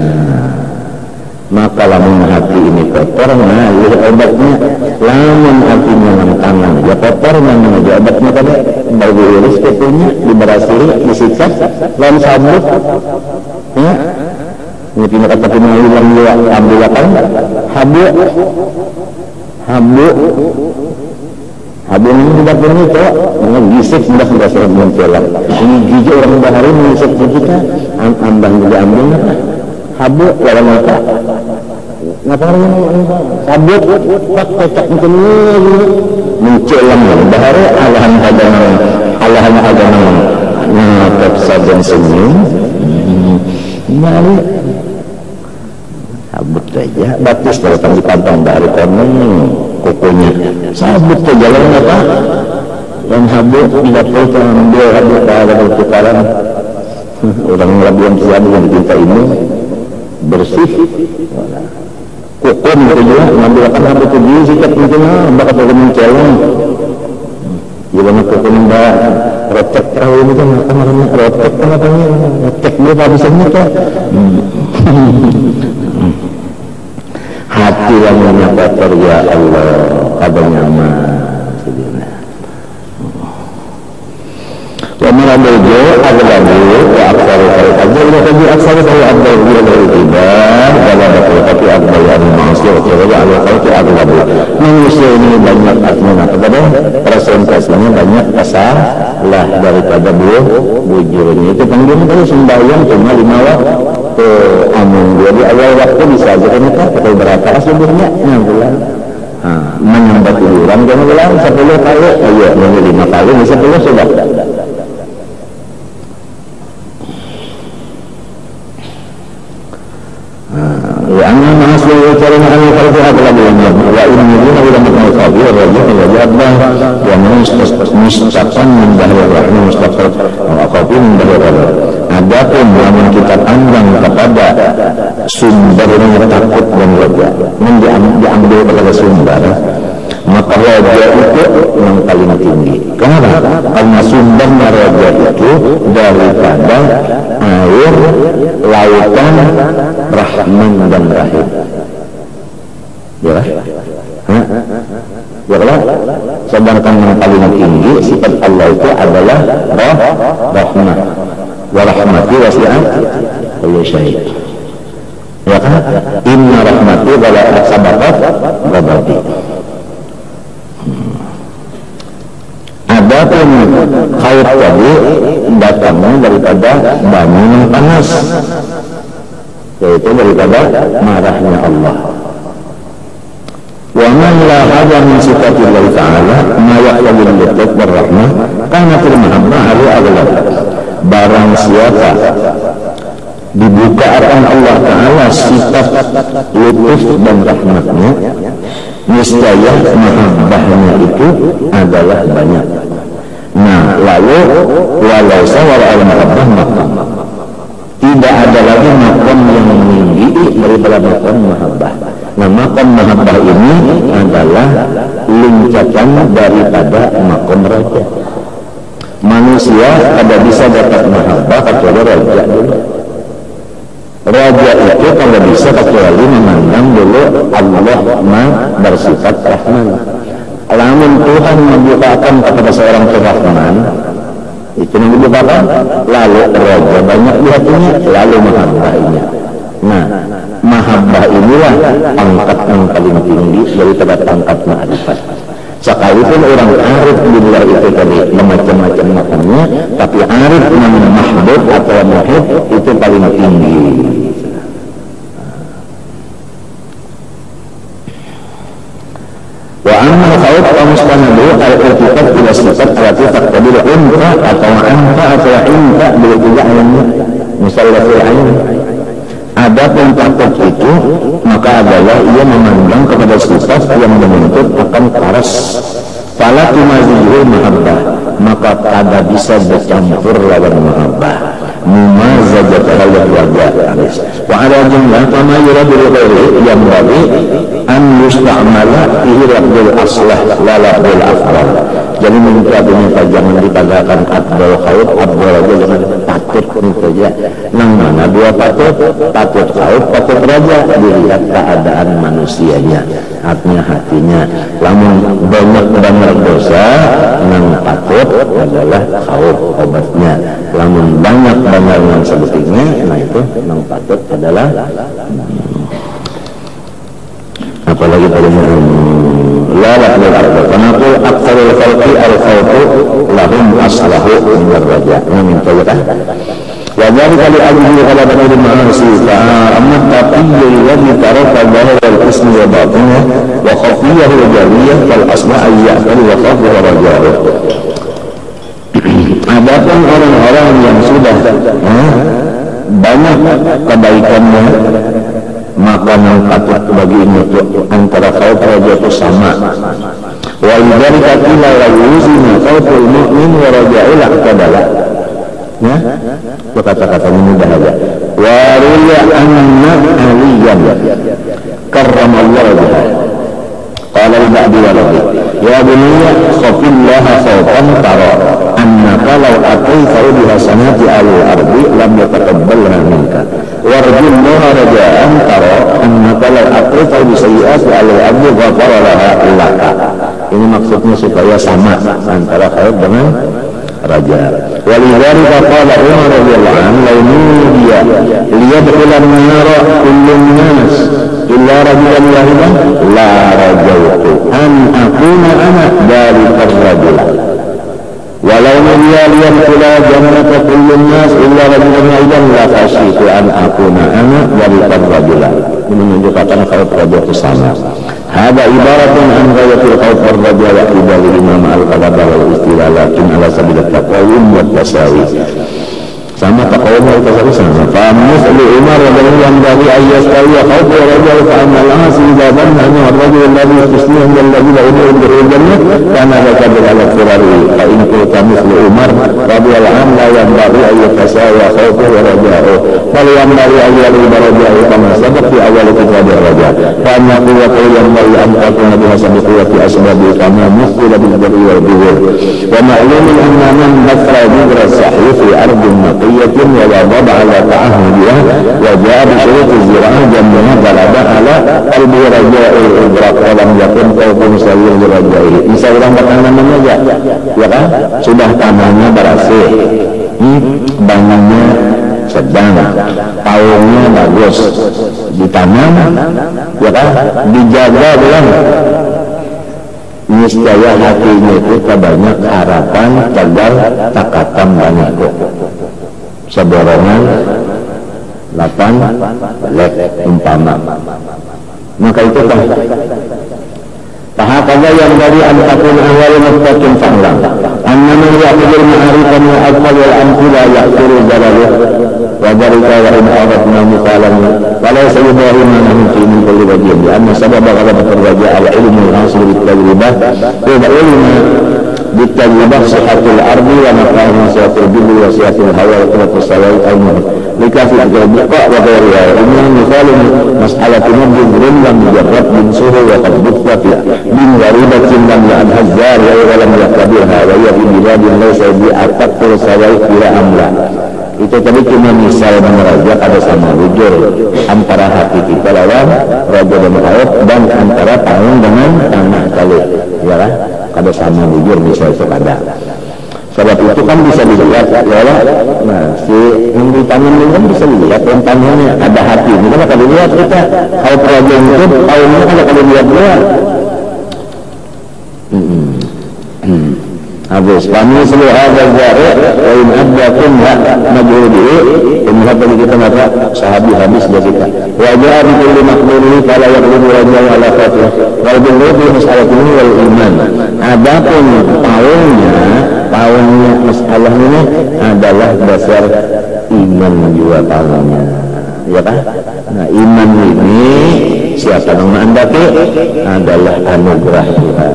Maka lamun hati ini kotor, nah obatnya lamun hatinya tangan ya kotor, namanya aja obatnya pada bagi iris ketunya diberasiri disikat lawan sabut ya ini pindah kata punya hilang juga ambil apa habu ini tidak punya itu dengan gisik sudah serang mencelak ini gigi orang bahari mengusik kita ambang juga ambil habu lawan apa ngapain sabut pak kocak macam ni mencelam bahari alahan agama nah tersajan senyum balik sabut saja batis datang di pantang dari konon kukunya sabut ke jalan apa dan habu tidak perlu ambil habu pada pertukaran orang labuan siabu yang diminta ini bersih hukum itu juga ngambil akan habu itu dia sikat mungkin bakal boleh mencelong gimana hukum mbak rotek tahu ini kan namanya rotek kan apanya rotek dia habisannya kan hati yang menyabar ya Allah ada nyaman ومن الوجوه أغلبه وأكثر الأجل وقد أكثر الأجل والإتبار ولا بطلقة أكبر المعصية وعلى الخلق أغلبه manusia ini banyak artinya kepada presentasinya banyak salah daripada bujurnya itu panggilnya tadi sembahyang cuma 5 waktu amun dia di awal waktu bisa aja kan kita berapa sebelumnya bulan menyembah tiduran jangan bilang 10 kali ayo 5 kali 10 sudah وأما الناس يقولون أن الخلق أغلب الناس وإن يريدون إلى مكان الخبير الرجل وجابه ومن مستقن من ظهر الرحمن مستقر وأقابل من ظهر الرحمن adapun namun kita pandang kepada sumbernya takut dan raja diambil kepada sumber maka raja itu yang paling tinggi. Kenapa? Karena sumbernya raja itu daripada air lautan Rahman dan Rahim. Ya, ya, sedangkan yang paling tinggi sifat Allah itu adalah rahmah. Wa rahmati wasi'at kulli syai'. Ya kan? Inna rahmati wala sabaqat ghadabi. Adapun khair tadi datangnya daripada bumi yang panas, yaitu daripada marahnya Allah. Wa man la hada min sifatillah ta'ala ma yaqbalu al-lutf war rahmah kana fil mahabbah ali aghlab. Barang siapa dibuka akan Allah Ta'ala sifat lutuf dan rahmatnya, niscaya mahabbahnya itu adalah banyak. Nah, lalu walau sawara al-mahabbah maqam, tidak ada lagi maqam yang tinggi daripada maqam mahabbah. Nah, maqam mahabbah ini adalah lincatan daripada maqam raja. kada bisa dapat mahabbah kecuali raja dulu. Raja itu kada bisa kecuali memandang dulu Allah bersifat Rahman. Lamun Tuhan membukakan kepada seorang Rahman, itu yang dibukakan, lalu raja banyak di hatinya, lalu mahabbahnya. Nah, mahabbah inilah pangkat yang paling tinggi daripada pangkat ma'rifat. Sekalipun orang arif billah itu tadi macam-macam makannya, tapi arif dengan mahbub atau muhib itu paling tinggi. Wa amma khawf mustanadu al-irtifat ila sifat allati taqtabil unta atau anta atau inta bila tidak hanya misalnya fi'ain. Adapun takut itu maka adalah ia memandang kepada sifat yang menuntut akan paras. Fala tumazihu mahabbah, maka kada bisa bercampur lawan mahabbah. Mumazajat ala wajah. Wa ala jumlah kama yuradul ghairi yang bagi an yusta'mala fihi rabdul aslah la rabdul afdal. Jadi minta dunia jangan dipadakan abdul khawf, abdul raja, jangan patut itu ya. Nang mana dua patut khawf, patut raja, dilihat keadaan manusianya, hatinya. Lamun banyak benar dosa, nang patut adalah khawf obatnya. Lamun banyak benar yang sebetulnya, nah itu nang patut adalah apalagi paling lalat al-arba kanaqul aktsarul khalqi al-khawfu lahum aslahu min ar-raja. Min tawakal wa dzalika li ajli ghalabatil ma'asi fa amma taqiyyu alladhi taraka dhahir al-ismi wa batinah wa khafiyahu jariyah fal asma' ayyakal wa khawfu wa raja'u. Adapun orang-orang yang sudah banyak kebaikannya, maka yang patut bagi ini antara khawf raja itu sama. Wa lidzalika qila la yuzina khawful mu'min wa raja'ul aqdala. Ya, kata-katanya mudah aja. Wa riya anna aliyan karramallahu wajhahu. Qala al-ba'di waladi ya bunayya khafillaha khawfan tara annaka law ataitahu bihasanati al-ardi lam yataqabbalha minka warjullaha raja'an tara annaka law ataitahu bisayyi'ati al-ardi ghafara laha laka. Ini maksudnya supaya sama antara khawf dengan raja. Walidzalika qala Umar radhiyallahu anhu law nudiya liyadkhulan nara kullun nas illa rajulan wahidan la rajautu an akuna ana dalikar rajul walau nudiya liyadkhula jannata kullun nas illa rajulan wahidan la khasyitu an akuna ana dalikar rajul. Ini menunjukkan khawf raja itu sama. Hada ibaratun an ghayatil khawf ar-raja wa ibadil imam al-qadar wal istila lakin ala sabil at-taqawum wa tasawi. Sama taqawum wa tasawi sama. Fa mislu Umar radhiyallahu anhu ayyastawi khawf ar-raja fa anna al-asi idza dhanna anna ar-rajul alladhi yuslihu alladhi la yudkhulu al-jannah kana laka ala firari fa in kunta mislu Umar radhiyallahu anhu la yanbaghi an yatasawa khawf ar-raja fal yanbaghi an yarida raja kama sabaq fi awal kitab ar-raja fa anna quwwata yanbaghi an takuna bihasabi quwwati asbabi kama mithla bil jari wal dhuhur wa ma'lumun anna man basra bidra sahih fi ardin maqiyatin wa wadaba ala ta'ahudiyah wa ja'a bi syurut az-zira'ah jamma balada ala qalbi raja'il idrak wa lam yakun qawbun sayyid raja'i. Bisa orang bertanam aja ya kan, sudah tanahnya berhasil, bangunnya sedang, tahunnya bagus, ditanam ya kan, dijaga belum, niscaya hatinya itu banyak harapan tegar takatam banyak kok seborongan 8 lek umpama. Maka itu kan tahapnya yang dari antakun awal muttaqin fa'lam anna man ya'budu ma'arifan wa aqwal wal amthila ya'turu dalalah wa dzalika wa in aradna misalan fala sayyidahu ma namti min kulli wajhin bi anna sababa ghalabat ar-raja' al-ilmu al-hasil bit-tajribah wa ilmu bit-tajribah sihatul ardi wa maqamu sihatul billi wa sihatul hawa wa qurratus sawa'i al-muhim likafil buqa wa ghayriha. Ini misalnya masalah tinabun lam mujarrad bin suhu wa qad buqat bin waridatin lam ya'adhazar wa lam yaqdirha wa ya bi ibadin laysa bi ataqul sawaik bila amla. Itu tadi cuma misal meneraja ada sama wujur antara hati kita lawan raja dan laut, dan antara tahun dengan tanah kali, ya lah, ada sama wujur misal itu ada. Sebab itu kan bisa dilihat, ya lah. Nah, si yang di tangan ini kan bisa dilihat, yang tangannya ada hati. Ini kan kalau dilihat kita, kalau raja itu tahunnya kan kalau dilihat dia. Habis kami seluruh ada zare wa in addakum la majhudi ini tadi kita kata sahabi habis dia kita wa ja'a bi kulli maqduri fala yaqdiru rajul ala fatih wal billadhi mas'alatuni wal iman. Adapun tahunnya masalah ini adalah dasar iman juga tahunnya, ya kan? Nah, iman ini siapa yang menghendaki adalah anugerah Tuhan.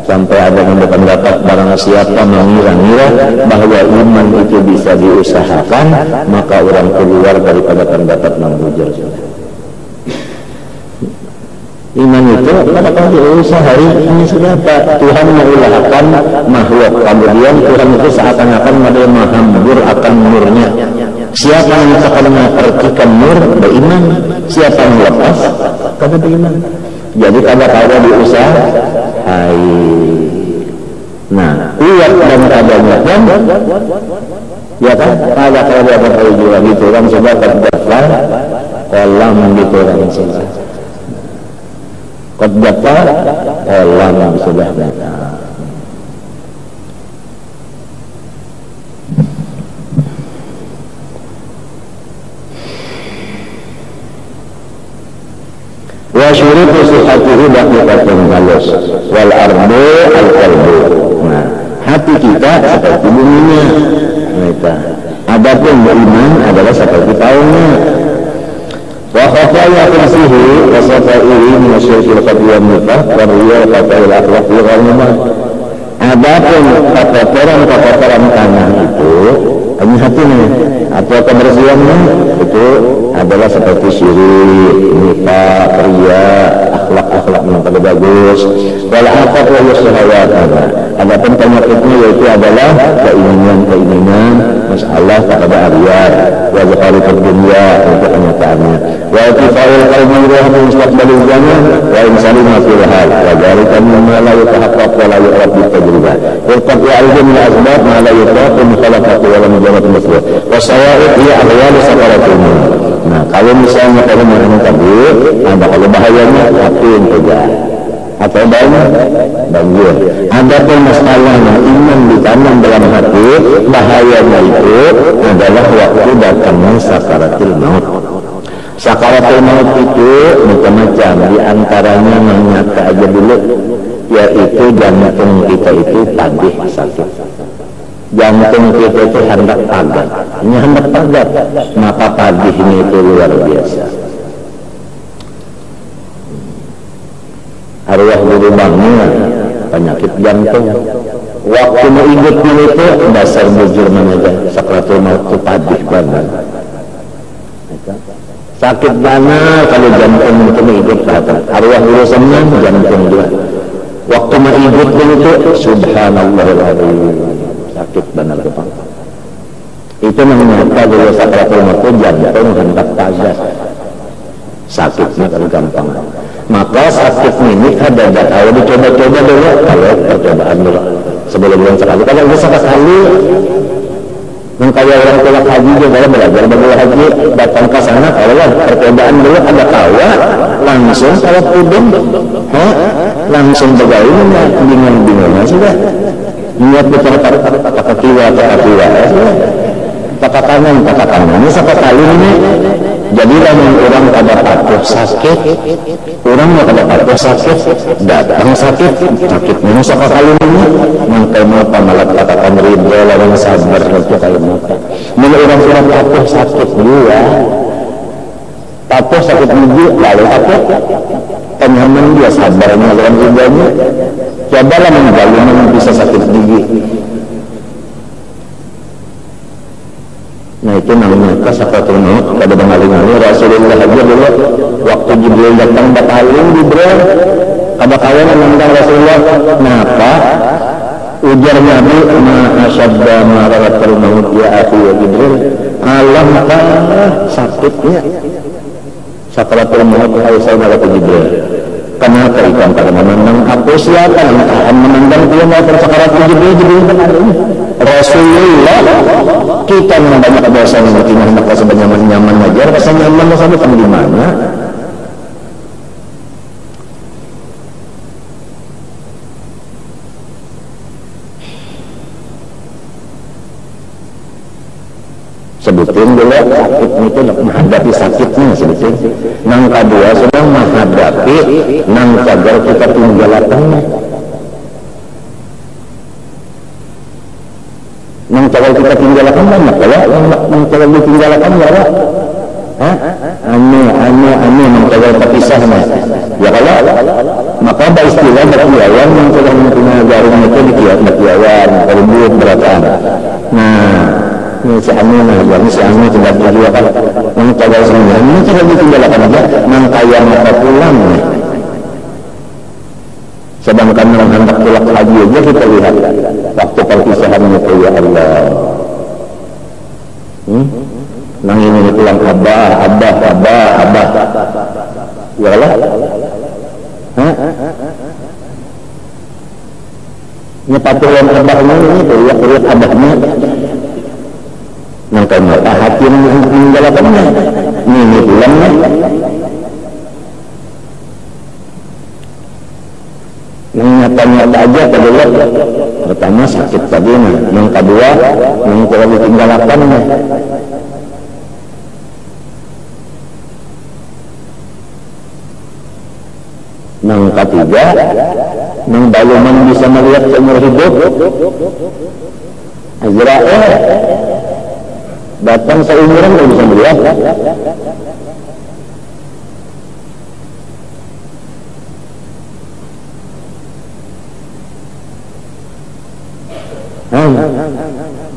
Sampai ada yang berpendapat barang siapa mengira-ngira bahwa iman itu bisa diusahakan, maka orang keluar daripada pendapat menghujur. Iman itu pada kalau diusaha ini sudah Pak Tuhan mengulahkan makhluk, kemudian Tuhan itu seakan-akan dia menghambur akan nurnya. Siapa yang akan memperhatikan nur beriman, siapa yang lepas kata beriman. Jadi kada diusaha. Nah, kuat dan kadangnya kan, ya kan, kada berjuang gitu kan sudah terdaftar kolam gitu kan sudah. Terdaftar kolam sudah ada. Wa syurutu sihhatihi daqiqatun halus wal ardu al qalbu. Nah, hati kita seperti buminya. Adapun beriman adalah seperti tahunnya. Wa khafaya kursihi wa safaihi min asyirkil qadiyam nifah wa riyal qatail akhlaq wa ghanimah. Adapun kotoran tanah itu hanya hatinya atau kebersihannya itu adalah seperti syirik, nifaq, riya, akhlak yang tidak bagus. Wal afat wa syahawat. Adapun penyakitnya yaitu adalah keinginan masalah kepada ariyat wa zakaratul dunya untuk kenyataannya. Wa tifa'il qalbi wa mustaqbalil zaman wa insalima fil hal wa dzalika mimma la yatahaqqaq wa la yu'raf bi tajribah. Wa qad ya'rifu min asbab ma la yu'raf min khalaqati wa lam yajad masbab. Wa sawa'iq hiya ahwal sakaratul maut. Nah, kalau misalnya kalau mengenai tadi, ada kalau bahayanya hati yang tegak atau banjir. Ada pun masalahnya iman ditanam dalam hati, bahayanya itu adalah waktu datangnya sakaratul maut. Sakaratul maut itu macam-macam, diantaranya menyata aja dulu, yaitu jantung kita itu padih sakit. Jantung kita itu hendak padat. Ini hendak padat, maka padihnya itu luar biasa. Arwah berubahnya penyakit jantung. Waktu mau ingat itu dasar bujur aja sakaratul maut itu padih banget. Sakit banget kalau jantung itu ikut datang. Arwah berusaha jantung juga. Waktu mau ikut itu subhanallahirrahim. Sakit benar depan. Itu menyata dulu sakaratul maut itu jantung hendak padat. Sakitnya kalau gampang. Maka sakit ini ada kalau dicoba-coba dulu, kalau percobaan dulu sebelum yang sekali. Kalau ini sekali, kayak orang tolak haji juga belajar bagaimana haji datang ke sana, kalau percobaan dulu ada kawa langsung kalau tudung, langsung bagaimana bingung-bingung sudah. Niat betul-betul pakai kiwa, pakai kanan. Ini sekali ini. Jadilah orang pada patuh sakit, orang pada patuh sakit, datang sakit minus sekali ini, maka mau pamalat katakan ridho lawan sabar itu kalau mau. Bila orang sudah patuh sakit juga, patuh sakit gigi lalu apa? Penyaman dia sabarnya lawan ridhonya. Cobalah menjalani bisa sakit gigi. Nah itu namanya sakaratul maut. Pada bengali-ngali Rasulullah aja dulu waktu Jibril datang batalin Jibril kada kawan menentang Rasulullah. Kenapa? Ujar Nabi, ma asyadda mararatul maut ya akhi ya Jibril, alangkah sakitnya sakaratul maut hai saudara Jibril. Kenapa ikan pada memandang aku siapa yang akan memandang dia mau sakaratul Jibril Rasulullah. Kita yang banyak dosa yang mungkin maka sebenyaman-nyaman aja rasa nyaman sampai kamu di mana? Sebutin dulu sakitnya itu menghadapi sakitnya sebutin. Nang kedua sedang menghadapi nang cagar kita tinggalkannya. Nang cagar kita tinggalkan banyak ya, nang cagar ditinggalkan ya. Ane nang cagar terpisahnya. Ya kalau maka ada istilah berkiawan nang cagar punya jarum itu dikiawan, berbut beratan. Nah ini si Anu tidak berdua kan yang cagar semuanya ini tidak ditinggalkan aja yang kaya maka pulang sedangkan yang hendak pulang haji aja kita lihat waktu perpisahannya itu ya Allah nang ini pulang abah ya Allah nyepatulan abahnya ini tuh ya lihat abahnya maka mata hati yang meninggalkannya ini pulangnya nyata-nyata aja kedua pertama sakit tadi yang kedua yang telah ditinggalkannya yang ketiga yang belum bisa melihat seumur hidup Azrail datang seumuran tidak bisa melihat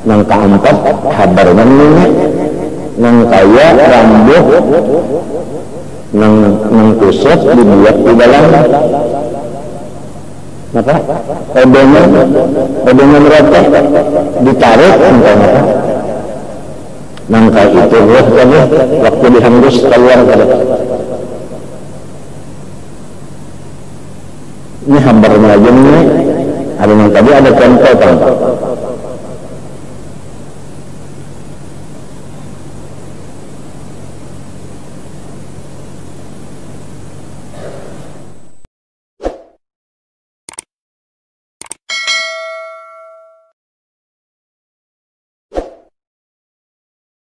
nang keempat kabar mannya nang kaya rambut nang kusut dibuat di dalam apa odongnya merata ditarik entah apa nangka itu roh tadi waktu dihembus keluar tadi ini hambarnya aja nih ada yang tadi ada contoh kan